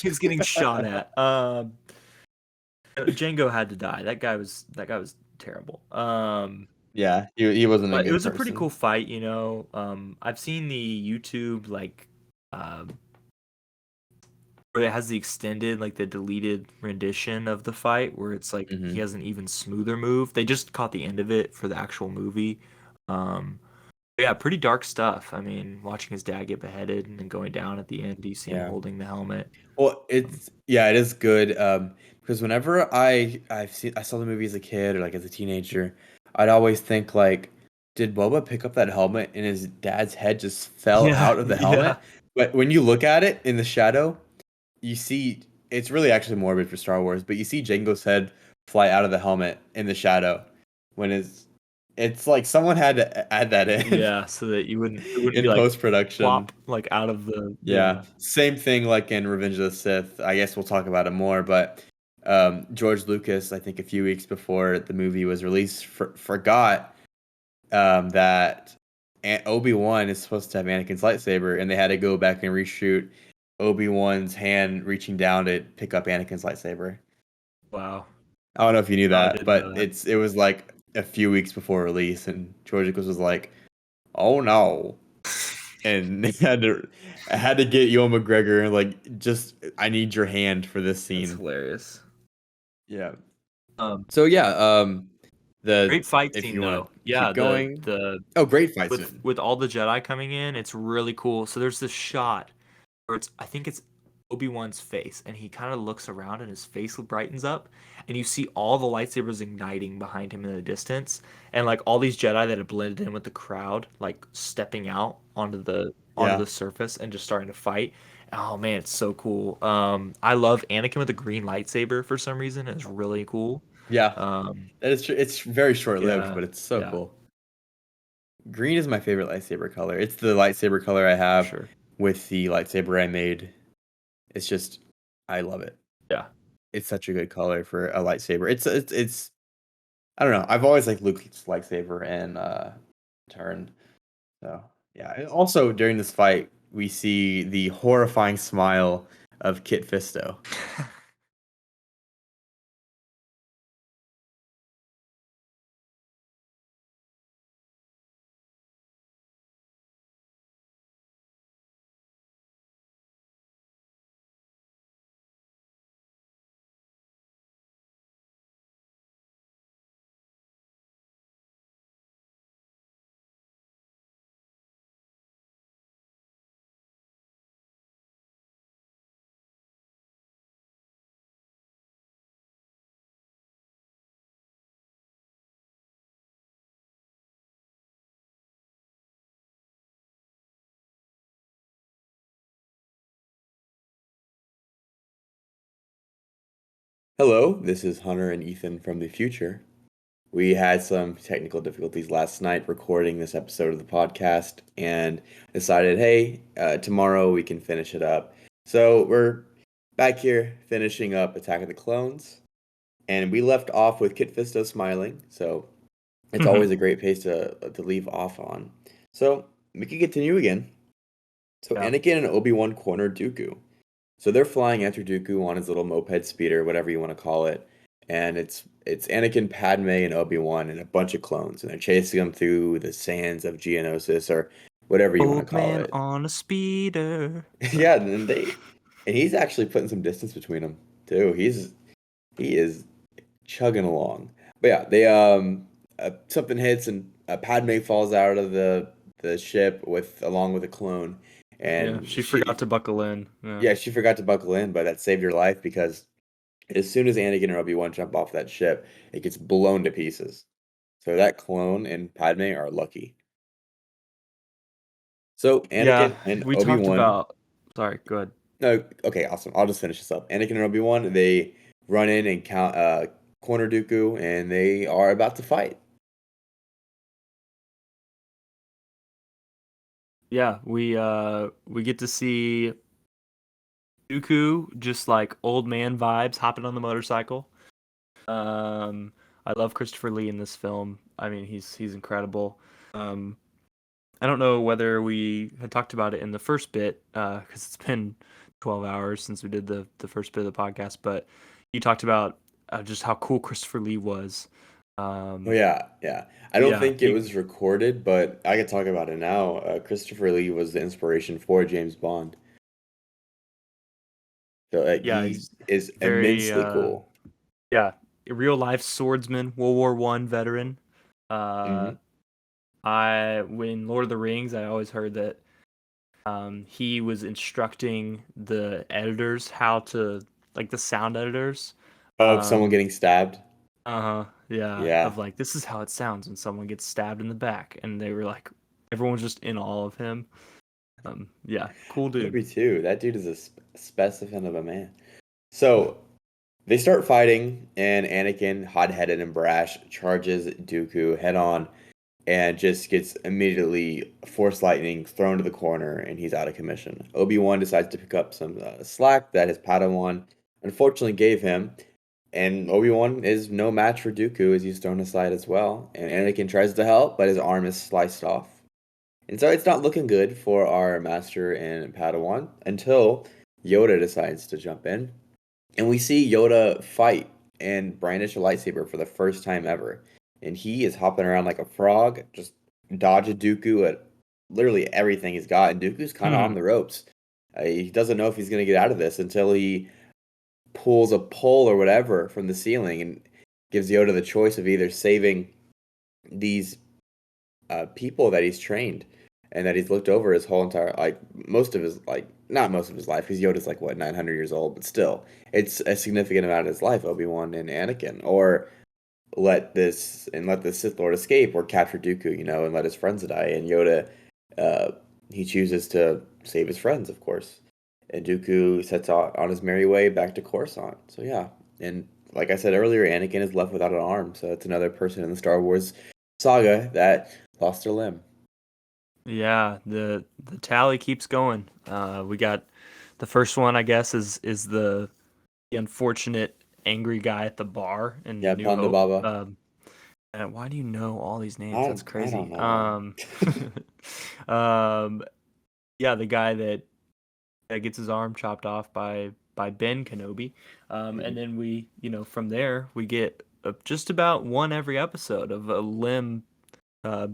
He was getting shot at. Django had to die. That guy was terrible. Yeah, he wasn't a But it good was a pretty person. cool fight, you know. I've seen the YouTube like where it has the extended, like the deleted rendition of the fight, where it's like he Hmm. has an even smoother move. They just caught the end of it for the actual movie. Um, yeah, pretty dark stuff. I mean, watching his dad get beheaded and then going down at the end, you see him Yeah. holding the helmet. Well, Um, it is good. Because whenever I saw the movie as a kid or like as a teenager, I'd always think like, did Boba pick up that helmet and his dad's head just fell yeah, out of the yeah, helmet? But when you look at it in the shadow, you see it's really actually morbid for Star Wars, but you see Jango's head fly out of the helmet in the shadow when it's like someone had to add that in yeah. So that it wouldn't be in like post production. plop like out of the Yeah, yeah. same thing like in Revenge of the Sith. I guess we'll talk about it more, but George Lucas, I think a few weeks before the movie was released, forgot that Obi-Wan is supposed to have Anakin's lightsaber, and they had to go back and reshoot Obi-Wan's hand reaching down to pick up Anakin's lightsaber. Wow. I don't know if you knew No, I that, didn't know but that. it was like a few weeks before release, and George Lucas was like, "Oh no." And I had to get Ewan McGregor and like, just I need your hand for this That's scene. hilarious. Yeah. Um, So yeah, the Great fight if scene you want though. to Yeah, keep the going. the Oh, great fight with scene. with all the Jedi coming in, it's really cool. So there's this shot where I think it's Obi-Wan's face, and he kind of looks around and his face brightens up, and you see all the lightsabers igniting behind him in the distance, and like all these Jedi that have blended in with the crowd, like stepping out onto the Yeah. surface and just starting to fight. Oh man, it's so cool. I love Anakin with the green lightsaber for some reason. It's really cool. Yeah. Um, That is true. It's very short-lived, yeah, but it's so yeah, cool. Green is my favorite lightsaber color. It's the lightsaber color I for have sure. with the lightsaber I made. It's just I love it. Yeah. It's such a good color for a lightsaber. It's I don't know. I've always liked Luke's lightsaber and turn. So yeah. And also during this fight, we see the horrifying smile of Kit Fisto. Hello, this is Hunter and Ethan from the future. We had some technical difficulties last night recording this episode of the podcast and decided, hey, tomorrow we can finish it up. So we're back here finishing up Attack of the Clones, and we left off with Kit Fisto smiling. So it's always a great pace to leave off on. So we can continue again. So Yeah. Anakin and Obi-Wan corner Dooku. So they're flying after Dooku on his little moped speeder, whatever you want to call it, and it's Anakin, Padme, and Obi-Wan and a bunch of clones, and they're chasing them through the sands of Geonosis or whatever you want to Old call man it. on a speeder. Sorry. Yeah, and he's actually putting some distance between them too. He is chugging along. But yeah, they something hits and Padme falls out of the ship with along with a clone, Yeah, and she forgot to buckle in. Yeah. she forgot to buckle in, but that saved her life because as soon as Anakin and Obi-Wan jump off that ship, it gets blown to pieces. So that clone and Padme are lucky. So Yeah, Anakin and we talked Obi-Wan. about. Sorry, go ahead. No, okay, awesome. I'll just finish this up. Anakin and Obi-Wan, they run in and corner Dooku, and they are about to fight. Yeah, we get to see Dooku just like old man vibes hopping on the motorcycle. Um, I love Christopher Lee in this film. I mean, he's incredible. Um, I don't know whether we had talked about it in the first bit, because it's been 12 hours since we did the first bit of the podcast, but you talked about just how cool Christopher Lee was. Oh Um, yeah, yeah. I don't yeah, think it was recorded, but I could talk about it now. Christopher Lee was the inspiration for James Bond. So yeah, he he's is very immensely cool. yeah, a real life swordsman, World War I veteran. Uh, Hmm. I when Lord of the Rings, I always heard that he was instructing the editors how to like the sound editors. Of someone Um, getting stabbed. yeah, Yeah, of like this is how it sounds when someone gets stabbed in the back, and they were like everyone was just in awe of him. Yeah, cool I would dude. be too. That dude is a specimen of a man. So they start fighting, and Anakin, hot-headed and brash, charges Dooku head on and just gets immediately Force Lightning thrown to the corner, and he's out of commission. Obi-Wan decides to pick up some slack that his Padawan unfortunately gave him, and Obi-Wan is no match for Dooku as he's thrown aside as well. And Anakin tries to help, but his arm is sliced off. And so it's not looking good for our Master and Padawan until Yoda decides to jump in. And we see Yoda fight and brandish a lightsaber for the first time ever. And he is hopping around like a frog, just dodging Dooku at literally everything he's got. And Dooku's kind of on the ropes. He doesn't know if he's going to get out of this until he pulls a pole or whatever from the ceiling and gives Yoda the choice of either saving these people that he's trained and that he's looked over his whole entire most of his not most of his life because Yoda's like what 900 years old, but still it's a significant amount of his life. Obi-Wan and Anakin, or let the Sith Lord escape, or capture Dooku, and let his friends die. And Yoda, uh, he chooses to save his friends, of course. And Dooku sets out on his merry way back to Coruscant. So yeah, and like I said earlier, Anakin is left without an arm, so it's another person in the Star Wars saga that lost their limb. Yeah, the tally keeps going. We got the first one, I guess, is the unfortunate angry guy at the bar in Yeah, New Ponda Hope. Baba. And why do you know all these names? That's I don't crazy. know. Um, yeah, the guy that gets his arm chopped off by Ben Kenobi. And Mhm. then from there we get just about one every episode of a limb uh,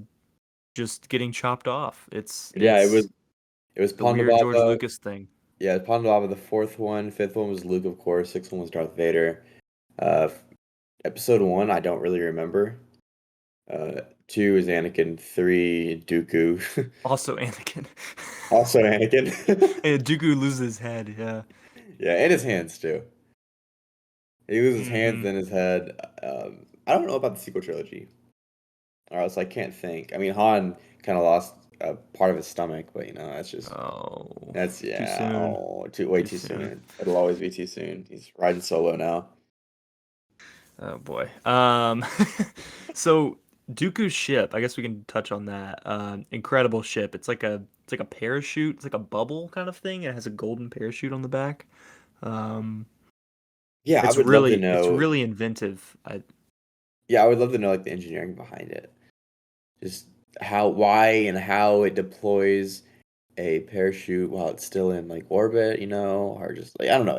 just getting chopped off. It's Yeah, it was it's the Ponda weird George Baba. Lucas thing. Yeah, Ponda Baba. The fourth one, fifth one was Luke, of course. Sixth one was Darth Vader. Uh, Episode one, I don't really remember. Two is Anakin. Three, Dooku. Also Anakin. Also Anakin. And Dooku loses his head. Yeah. Yeah, and his hands too. He loses his hands, Hmm. then his head. I don't know about the sequel trilogy, or else I can't think. I mean, Han kind of lost part of his stomach, but Oh, that's too yeah. soon. Oh, way Too too soon. soon. It'll always be too soon. He's riding solo now. Oh boy. So Dooku's ship, I guess we can touch on that. Incredible ship. It's like a parachute. It's like a bubble kind of thing. It has a golden parachute on the back. Um, Yeah, I it's would love to really know. really inventive. Yeah, I would love to know like the engineering behind it. Just why and how it deploys a parachute while it's still in like orbit, or just like I don't know.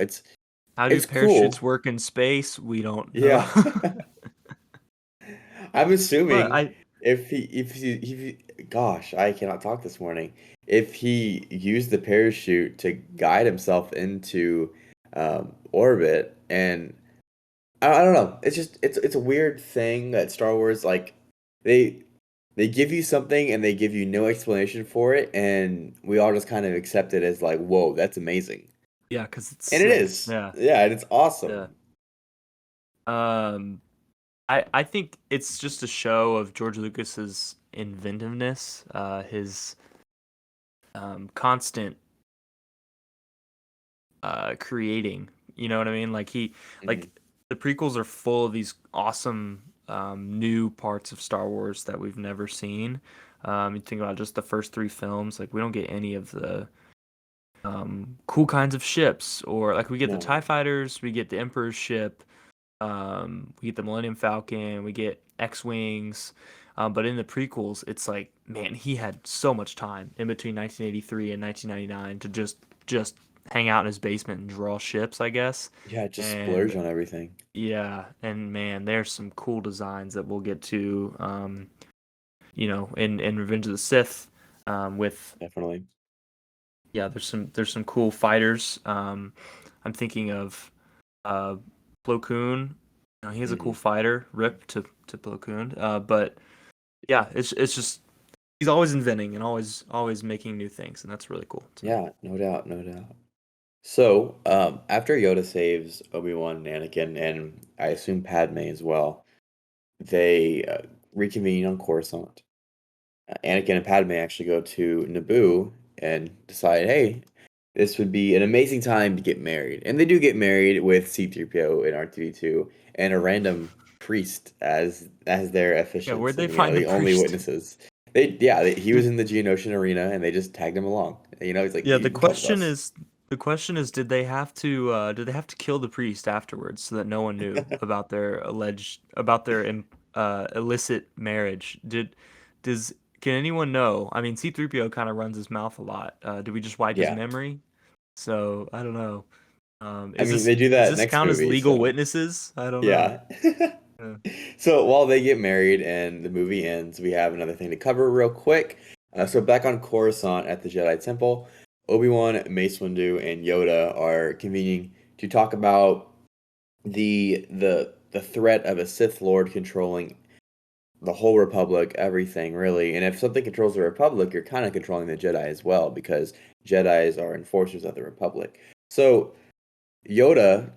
How do It's parachutes cool. work in space? We don't know. Yeah. I'm But assuming I gosh, I cannot talk this morning. If he used the parachute to guide himself into orbit, and I don't know. It's just it's a weird thing that Star Wars like they they give you something and they give you no explanation for it, and we all just kind of accept it as like, whoa, that's amazing. Yeah, because it's And it sick. is. Yeah. Yeah, and it's Yeah. awesome. Um, I think it's just a show of George Lucas's inventiveness, his constant creating. You know what I mean? Like Mhm. the prequels are full of these awesome new parts of Star Wars that we've never seen. You think about just the first three films, like we don't get any of the cool kinds of ships, or like we get the TIE No. fighters, we get the Emperor's ship, we get the Millennium Falcon, we get X-Wings. But in the prequels, it's like, man, he had so much time in between 1983 and 1999 to just hang out in his basement and draw ships, I guess. Yeah, just And splurge on everything. yeah, and man, there's some cool designs that we'll get to, in Revenge of the Sith, with Definitely. yeah, there's some cool fighters. I'm thinking of uh, Plo Koon. He has a cool Hmm. fighter, Rip to Plo Koon. But yeah, it's just he's always inventing and always making new things, and that's really cool. So Yeah, no doubt, no doubt. So, after Yoda saves Obi-Wan and Anakin, and I assume Padme as well, they reconvene on Coruscant. Anakin and Padme actually go to Naboo and decide, hey, this would be an amazing time to get married. And they do get married with C-3PO and R2D2 and a random priest as their yeah, where'd officiants they and find the the only priest? witnesses. He was in the Geonosian arena and they just tagged him along. He's like, Yeah, you can come with us. the question is, did they have to kill the priest afterwards so that no one knew about their illicit marriage? Does can anyone know? I mean, C-3PO kind of runs his mouth a lot. Do we just wipe his Yeah. memory? So I don't know. I Is mean, this they do does that this next count as movie, legal so witnesses? I don't know. yeah. Uh, So while they get married and the movie ends, we have another thing to cover real quick. So back on Coruscant at the Jedi Temple, Obi-Wan, Mace Windu, and Yoda are convening to talk about the threat of a Sith Lord controlling the whole Republic, everything really. And if something controls the Republic, you're kind of controlling the Jedi as well, because Jedis are enforcers of the Republic. So Yoda,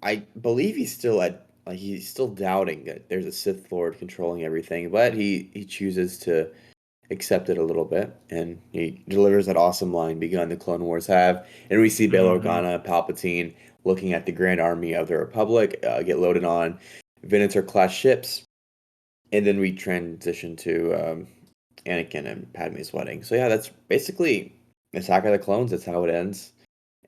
I believe he's still doubting that there's a Sith Lord controlling everything, but he chooses to accept it a little bit, and he delivers that awesome line, "Begun the Clone Wars have," and we see Bail hmm Organa, Palpatine, looking at the Grand Army of the Republic get loaded on Venator class ships, and then we transition to Anakin and Padme's wedding. So yeah, that's basically Attack of the Clones. That's how it ends,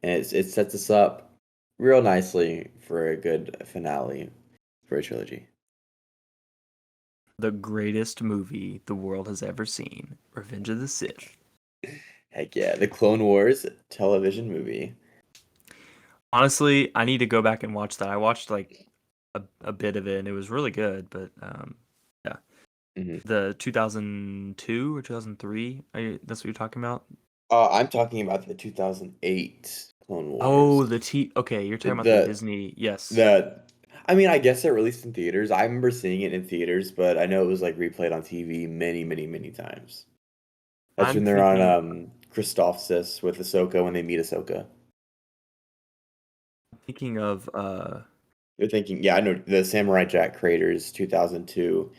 and it sets us up real nicely for a good finale for a trilogy. The greatest movie the world has ever seen, Revenge of the Sith. Heck yeah, the Clone Wars television movie. Honestly, I need to go back and watch that. I watched like a bit of it and it was really good, but yeah. Hmm. The 2002 or 2003, that's what you're talking about? I'm talking about the 2008 Clone Oh, Wars. okay, you're The talking about the the Disney. Yes. the I mean, I guess it released in theaters. I remember seeing it in theaters, but I know it was like replayed on TV many, many, many times. That's I'm when they're on thinking Christophsis with Ahsoka when they meet Ahsoka. thinking of They're thinking, yeah, I know the Samurai Jack creators 2002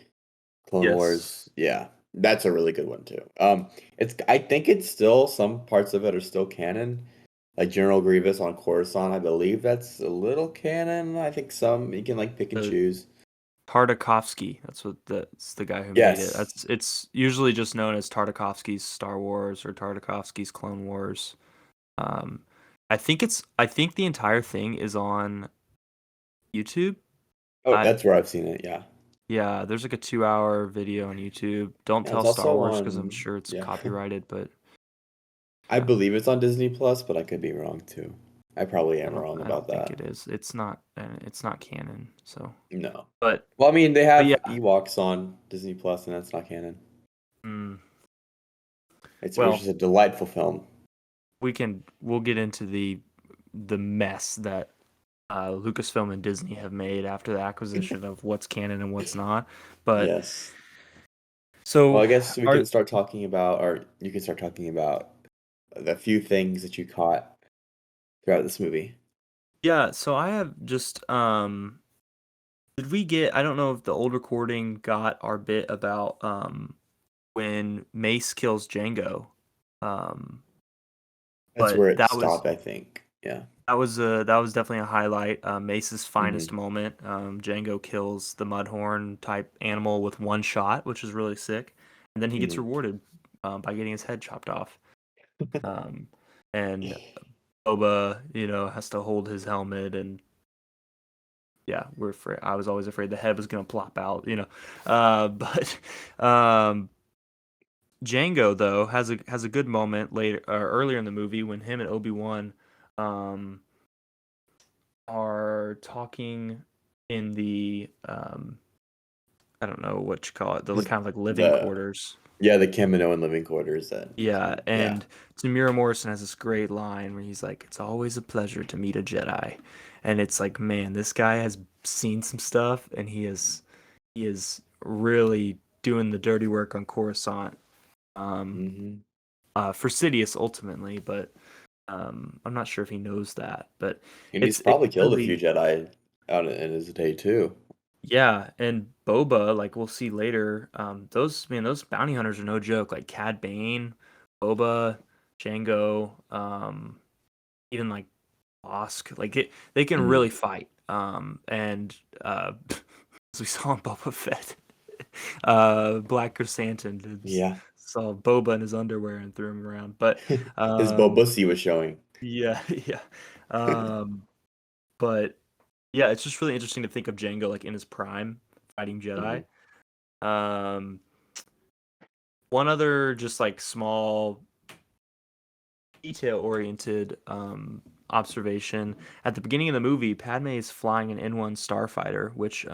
Clone yes. Wars. Yeah, that's a really good one too. I think it's still some parts of it are still canon. Like General Grievous on Coruscant, I believe that's a little canon. I think some you can like pick and The choose. Tartakovsky, that's the guy who made it. Yes. It's usually just known as Tartakovsky's Star Wars or Tartakovsky's Clone Wars. Um, I think the entire thing is on YouTube. Oh, I that's where I've seen it. Yeah. Yeah, there's like a 2 hour video on YouTube. Don't Yeah, tell it's Star also Wars because I'm on. sure it's Yeah, copyrighted, but I yeah, believe it's on Disney Plus, but I could be wrong too. I probably am wrong I about don't think that. it is. It's not canon. So, No. but Well, I mean, they but have yeah, Ewoks on Disney Plus, and that's not canon. mm, Which well, is a delightful film. we'll get into the mess that Lucasfilm and Disney have made after the acquisition of what's canon and what's not. But Yes. Well, so I guess we are can start talking about, or you can start talking about the few things that you caught throughout this movie. yeah, so I have just Did we get? I don't know if the old recording got our bit about when Mace kills Django. Um, That's but where it stopped, I think. Yeah. that was definitely a highlight. Mace's finest Hmm. moment. Django kills the Mudhorn type animal with one shot, which is really sick, and then he gets Hmm. rewarded by getting his head chopped off. Um, and Boba, has to hold his helmet, and yeah, we're afraid. I was always afraid the head was gonna plop out. But um, Django though has a good moment later earlier in the movie when him and Obi-Wan um are talking in the I don't know what you call it, the Is kind of like living the quarters. Yeah, the Kaminoan living quarters that he's Yeah, in. Yeah. and Tamira Morrison has this great line where he's like, "It's always a pleasure to meet a Jedi," and it's like, man, this guy has seen some stuff, and he is really doing the dirty work on Coruscant. Um, Hmm. for Sidious ultimately, but I'm not sure if he knows that. But And he's it's probably killed a few really, Jedi out in his day too. yeah. And Boba, like we'll see later, those bounty hunters are no joke. Like Cad Bane, Boba, Django, even like Bosk, like they can Hmm. really fight. And as we saw in Boba Fett, Black Chrysanthemum Yeah. saw Boba in his underwear and threw him around. But His um, Bobussy was showing. yeah, yeah. Um, but yeah, it's just really interesting to think of Django like in his prime fighting Hmm. Jedi. Um, one other just like small detail oriented observation at the beginning of the movie, Padme is flying an N1 starfighter, which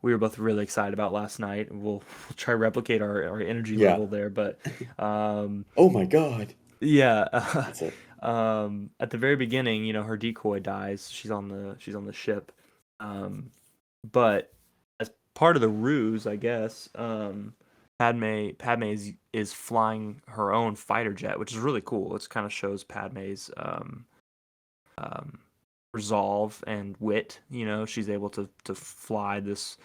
we were both really excited about last night. We'll try to replicate our energy Yeah. level there, but um, Oh my God. yeah. That's it. At the very beginning, her decoy dies. She's on the ship. Um, but as part of the ruse, I guess, Padme is flying her own fighter jet, which is really cool. It kind of shows Padme's um, resolve and wit. She's able to fly this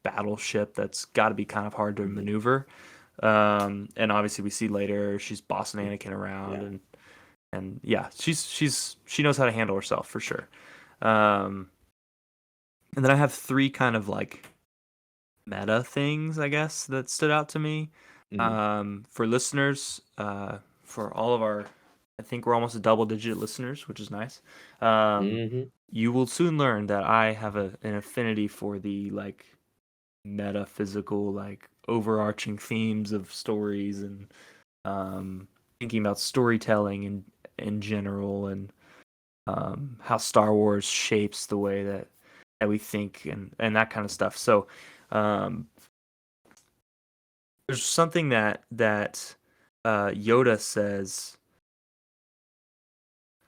battleship that's got to be kind of hard to Hmm. maneuver. And obviously, we see later she's bossing Anakin around, Yeah. and yeah, she knows how to handle herself for sure. Um, and then I have three kind of like meta things, I guess, that stood out to me. Hmm. For listeners, for all of our, I think we're almost a double digit listeners, which is nice. Um, Hmm. you will soon learn that I have an affinity for the like metaphysical, like overarching themes of stories and um, thinking about storytelling in general and how Star Wars shapes the way that we think and that kind of stuff. So um, there's something that Yoda says.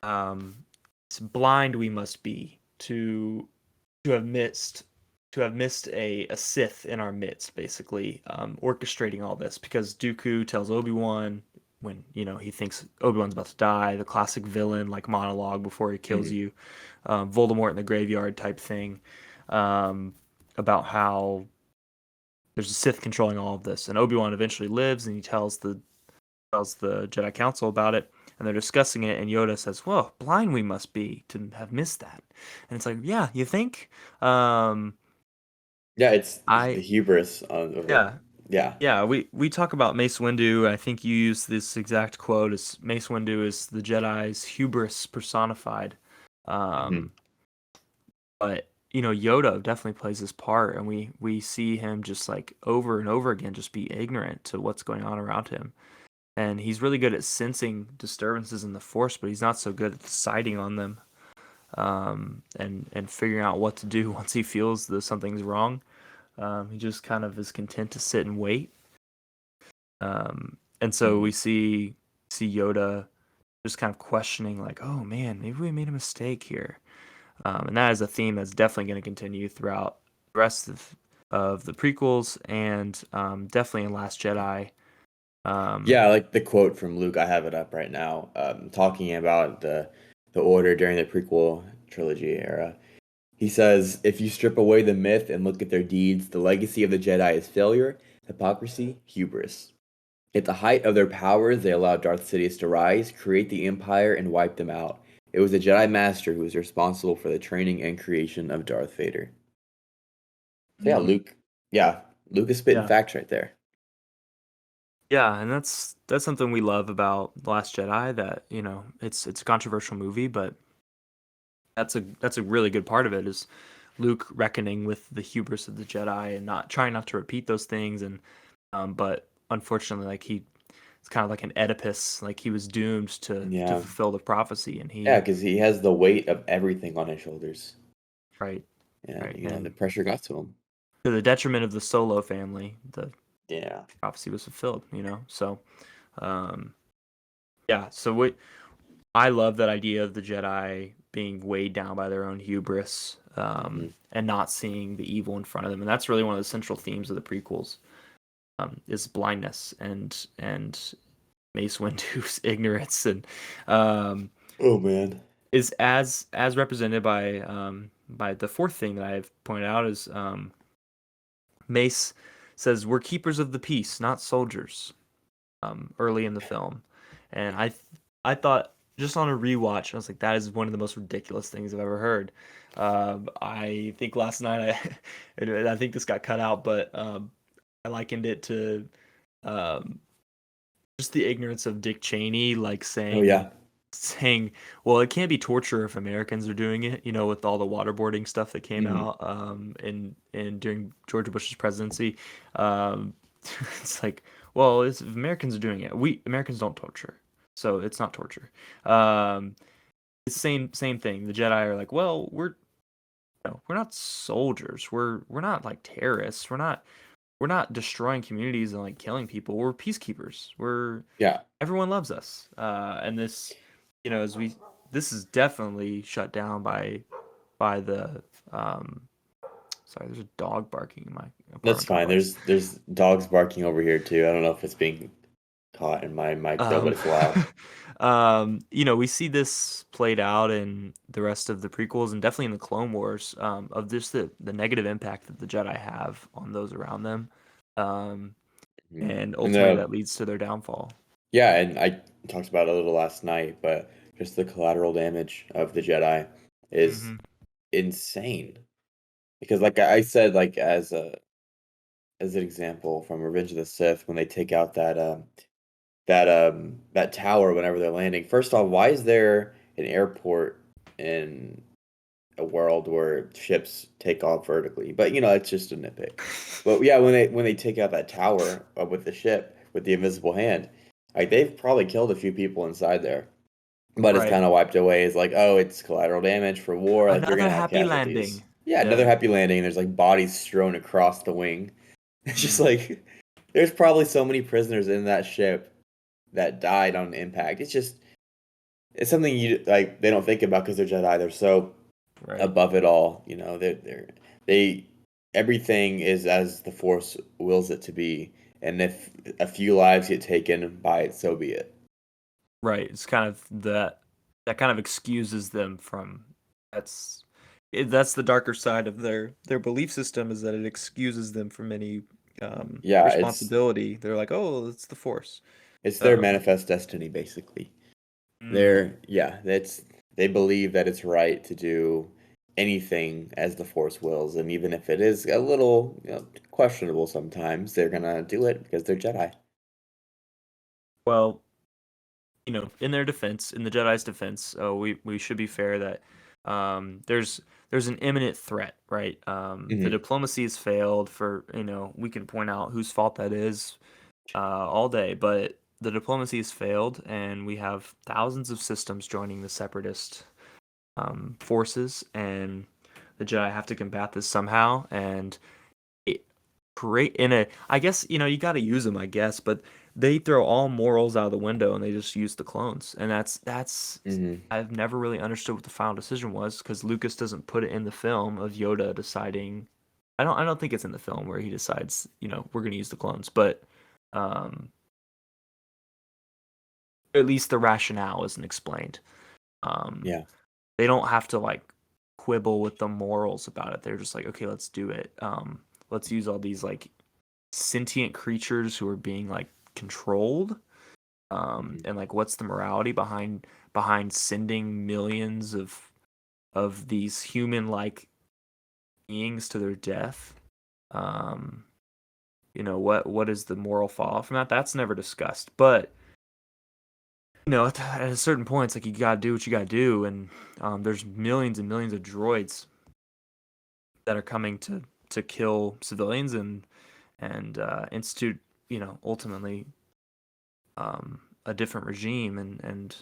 It's blind we must be to have missed a Sith in our midst, basically orchestrating all this because Dooku tells Obi-Wan when he thinks Obi-Wan's about to die, the classic villain like monologue before he kills Hmm. you, Voldemort in the graveyard type thing, um, about how there's a Sith controlling all of this, and Obi-Wan eventually lives, and he tells the Jedi Council about it, and they're discussing it, and Yoda says, "Well, blind we must be to have missed that." And it's like, yeah, you think? Um, Yeah, it's the I hubris of it. Yeah, Yeah. yeah. We talk about Mace Windu. I think you use this exact quote: "As Mace Windu is the Jedi's hubris personified." Hmm. Um, but Yoda definitely plays his part, and we see him just like over and over again, just be ignorant to what's going on around him. And he's really good at sensing disturbances in the force, but he's not so good at deciding on them, and figuring out what to do once he feels that something's wrong. He just kind of is content to sit and wait. And so Hmm. we see Yoda just kind of questioning, like, "Oh man, maybe we made a mistake here." And that is a theme that's definitely going to continue throughout the rest of the prequels and definitely in Last Jedi. Um, Yeah, like the quote from Luke, I have it up right now, talking about the order during the prequel trilogy era. He says, if you strip away the myth and look at their deeds, the legacy of the Jedi is failure, hypocrisy, hubris. At the height of their powers, they allowed Darth Sidious to rise, create the Empire, and wipe them out. It was the Jedi Master who was responsible for the training and creation of Darth Vader. So yeah, Mm. Luke is spitting Yeah. facts right there. Yeah, and that's something we love about The Last Jedi, that, it's a controversial movie, but that's a really good part of it, is Luke reckoning with the hubris of the Jedi and not trying not to repeat those things. And but unfortunately, like, it's kind of like an Oedipus, like he was doomed to Yeah, fulfill the prophecy, and yeah, he because he has the weight of everything on his shoulders, right, and right, the and pressure got to him. to the detriment of the Solo family, the Yeah. prophecy was fulfilled. So um, yeah, so what I love that idea of the Jedi being weighed down by their own hubris, Hmm. and not seeing the evil in front of them, and that's really one of the central themes of the prequels, is blindness and Mace Windu's ignorance, and um, Oh man. is as represented by the fourth thing that I've pointed out, is Mace says, "We're keepers of the peace, not soldiers." Early in the film, and I thought, just on a rewatch, I was like, that is one of the most ridiculous things I've ever heard. I think last night I think this got cut out, but I likened it to um, just the ignorance of Dick Cheney, like Oh saying, yeah. saying, well, it can't be torture if Americans are doing it, with all the waterboarding stuff that came Hmm. out in during George Bush's presidency. Um, it's like, well, if Americans are doing it, we Americans don't torture, so it's not torture. It's same thing. The Jedi are like, well, we're no, we're not soldiers. We're not like terrorists. We're not destroying communities and like killing people. We're peacekeepers. Yeah. Everyone loves us. And this, as we this is definitely shut down by the sorry, there's a dog barking in my That's apartment fine. complex. There's dogs barking over here too. I don't know if it's being caught in my mic though, but Um, it's loud. we see this played out in the rest of the prequels, and definitely in the Clone Wars, of just the negative impact that the Jedi have on those around them, um, Mhm. and And ultimately that leads to their downfall. yeah, and I talked about it a little last night, but just the collateral damage of the Jedi is Hmm. insane. Because like I said, like as an example from Revenge of the Sith, when they take out that tower whenever they're landing. First off, why is there an airport in a world where ships take off vertically? But it's just a nitpick. But yeah, when they take out that tower with the ship with the invisible hand, like they've probably killed a few people inside there. But it's Right. kind of wiped away as like, oh, it's collateral damage for war. Like you're Another gonna have happy casualties. landing. Yeah, another Yeah. happy landing. There's like bodies strewn across the wing. It's just Mm, like there's probably so many prisoners in that ship that died on impact. It's something you like they don't think about because they're Jedi. They're so right. above it all. They everything is as the Force wills it to be. And if a few lives get taken by it, so be it. Right. It's kind of that kind of excuses them from that's that's the darker side of their belief system, is that it excuses them from any Yeah, responsibility. They're like, oh, it's the Force. it's their Um, manifest destiny basically. mm, That's they believe that it's right to do anything as the Force wills, and even if it is a little, questionable sometimes, they're gonna do it because they're Jedi. well, in their defense, in the Jedi's defense, we should be fair that there's an imminent threat, right? The Hmm. diplomacy has failed. For we can point out whose fault that is all day, but the diplomacy has failed, and we have thousands of systems joining the separatist forces, and the Jedi have to combat this somehow. And it create in a, I guess, you got to use them, I guess, but they throw all morals out of the window and they just use the clones, and that's Hmm. I've never really understood what the final decision was, because Lucas doesn't put it in the film of Yoda deciding. I don't think it's in the film where he decides, we're gonna use the clones, but um at least the rationale isn't explained. Um, Yeah. they don't have to like quibble with the morals about it. They're just like, okay, let's do it. Let's use all these like sentient creatures who are being like controlled. And like, what's the morality behind sending millions of these human like beings to their death? What is the moral fallout from that? That's never discussed. But at a certain point, it's like you gotta do what you gotta do, and there's millions and millions of droids that are coming to kill civilians and institute, ultimately a different regime, and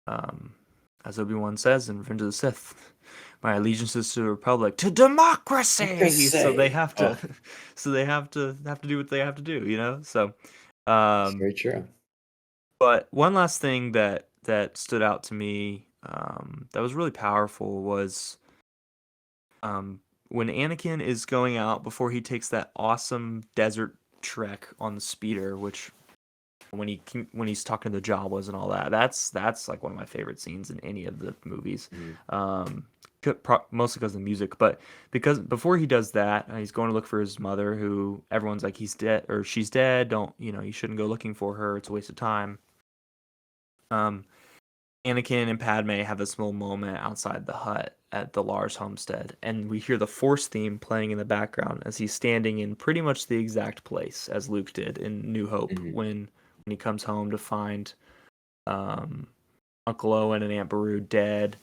um, as Obi-Wan says in Revenge of the Sith, my allegiance is to the Republic, to democracy. So they Say. have to, so they have to do what they have to do. So, It's very true. but one last thing that stood out to me, that was really powerful was when Anakin is going out before he takes that awesome desert trek on the speeder, which when he's talking to the Jawas and all that, that's like one of my favorite scenes in any of the movies. Mostly because of the music, but because before he does that, he's going to look for his mother, who everyone's like, he's dead or she's dead. Don't, you shouldn't go looking for her. It's a waste of time. Anakin and Padme have this little moment outside the hut at the Lars homestead, and we hear the Force theme playing in the background as he's standing in pretty much the exact place as Luke did in New Hope when he comes home to find Uncle Owen and Aunt Beru dead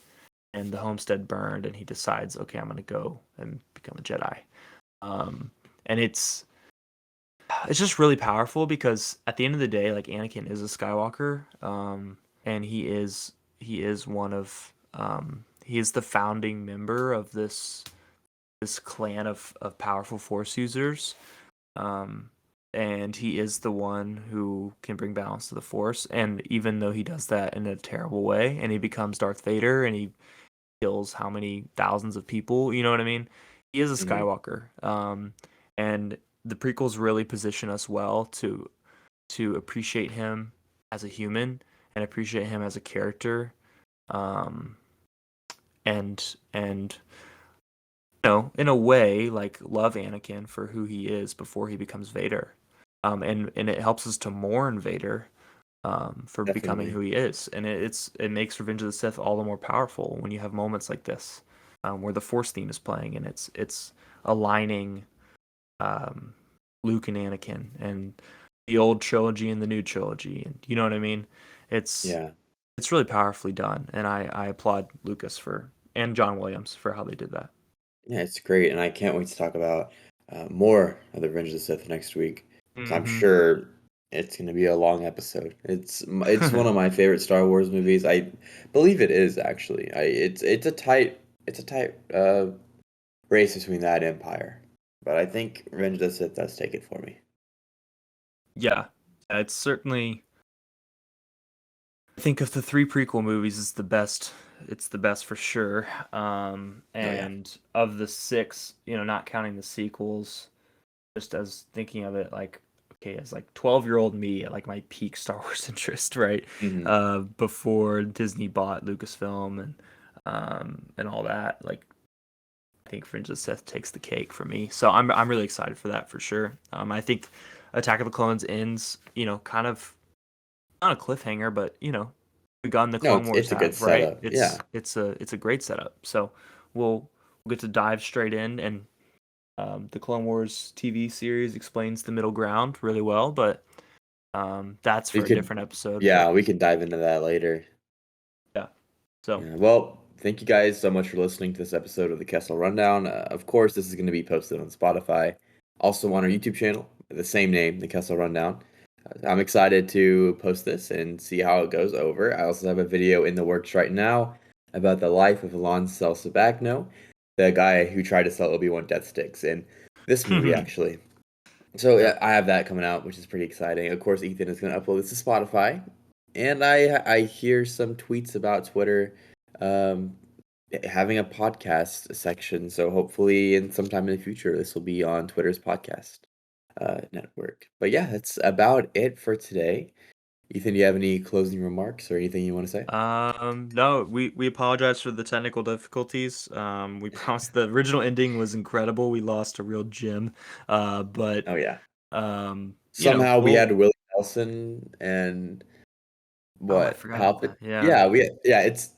and the homestead burned, and he decides, okay, I'm going to go and become a Jedi. And it's just really powerful because at the end of the day, like, Anakin is a Skywalker. And he is one of he is the founding member of this clan of powerful Force users, and he is the one who can bring balance to the Force. And even though he does that in a terrible way, and he becomes Darth Vader, and he kills how many thousands of people, you know what I mean? He is a Skywalker, and the prequels really position us well to appreciate him as a human and appreciate him as a character, and in a way, like, love Anakin for who he is before he becomes Vader, and it helps us to mourn Vader for becoming who he is, and it makes Revenge of the Sith all the more powerful when you have moments like this, where the Force theme is playing and it's aligning Luke and Anakin and the old trilogy and the new trilogy, and you know what I mean? It's really powerfully done, and I applaud Lucas and John Williams for how they did that. Yeah, it's great, and I can't wait to talk about more of the Revenge of the Sith next week. So I'm sure it's going to be a long episode. It's one of my favorite Star Wars movies. I believe it is actually. It's a tight race between that and Empire, but I think Revenge of the Sith does take it for me. Yeah, it's certainly. I think of the three prequel movies, it's the best. It's the best for sure. And of the six, not counting the sequels, just as thinking of it, like, okay, as like 12-year-old me at like my peak Star Wars interest, right? Before Disney bought Lucasfilm and all that, like, I think Revenge of the Sith takes the cake for me. So I'm really excited for that for sure. I think Attack of the Clones ends, kind of not a cliffhanger, but the gun the No, Clone Wars it's a good have, right? setup. Yeah, It's a great setup. So we'll get to dive straight in, and the Clone Wars TV series explains the middle ground really well, but that's we for a could. different episode. Yeah, But we can dive into that later. yeah, so Yeah, well, thank you guys so much for listening to this episode of the Kessel Rundown. Of course, this is going to be posted on Spotify, also on our YouTube channel, the same name, the Kessel Rundown. I'm excited to post this and see how it goes over. I also have a video in the works right now about the life of Sel'Sabagno, the guy who tried to sell Obi-Wan death sticks in this movie, actually. So yeah, I have that coming out, which is pretty exciting. Of course, Ethan is going to upload this to Spotify, and I hear some tweets about Twitter um, having a podcast section. So hopefully, in sometime in the future, this will be on Twitter's podcast network. But yeah, that's about it for today. Ethan, do you have any closing remarks or anything you want to say? No, we apologize for the technical difficulties. We promised the original ending was incredible. We lost a real gem. But Oh yeah. you know, Somehow we we'll. had Willie Nelson and Oh, I what? forgot How? about that. Yeah, Yeah. It's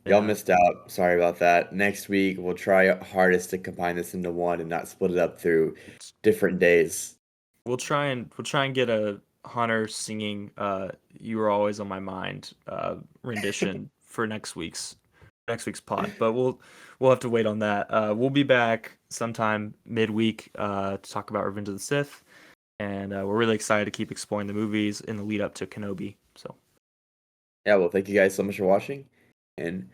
y'all yeah. missed out. Sorry about that. Next week we'll try our hardest to combine this into one and not split it up through different days. We'll try and get a Hunter singing "You Were Always on My Mind" rendition for next week's pod. But we'll have to wait on that. We'll be back sometime midweek to talk about Revenge of the Sith, and we're really excited to keep exploring the movies in the lead up to Kenobi. So, Yeah. Well, thank you guys so much for watching, and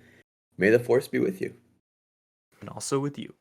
may the force be with you. and also with you.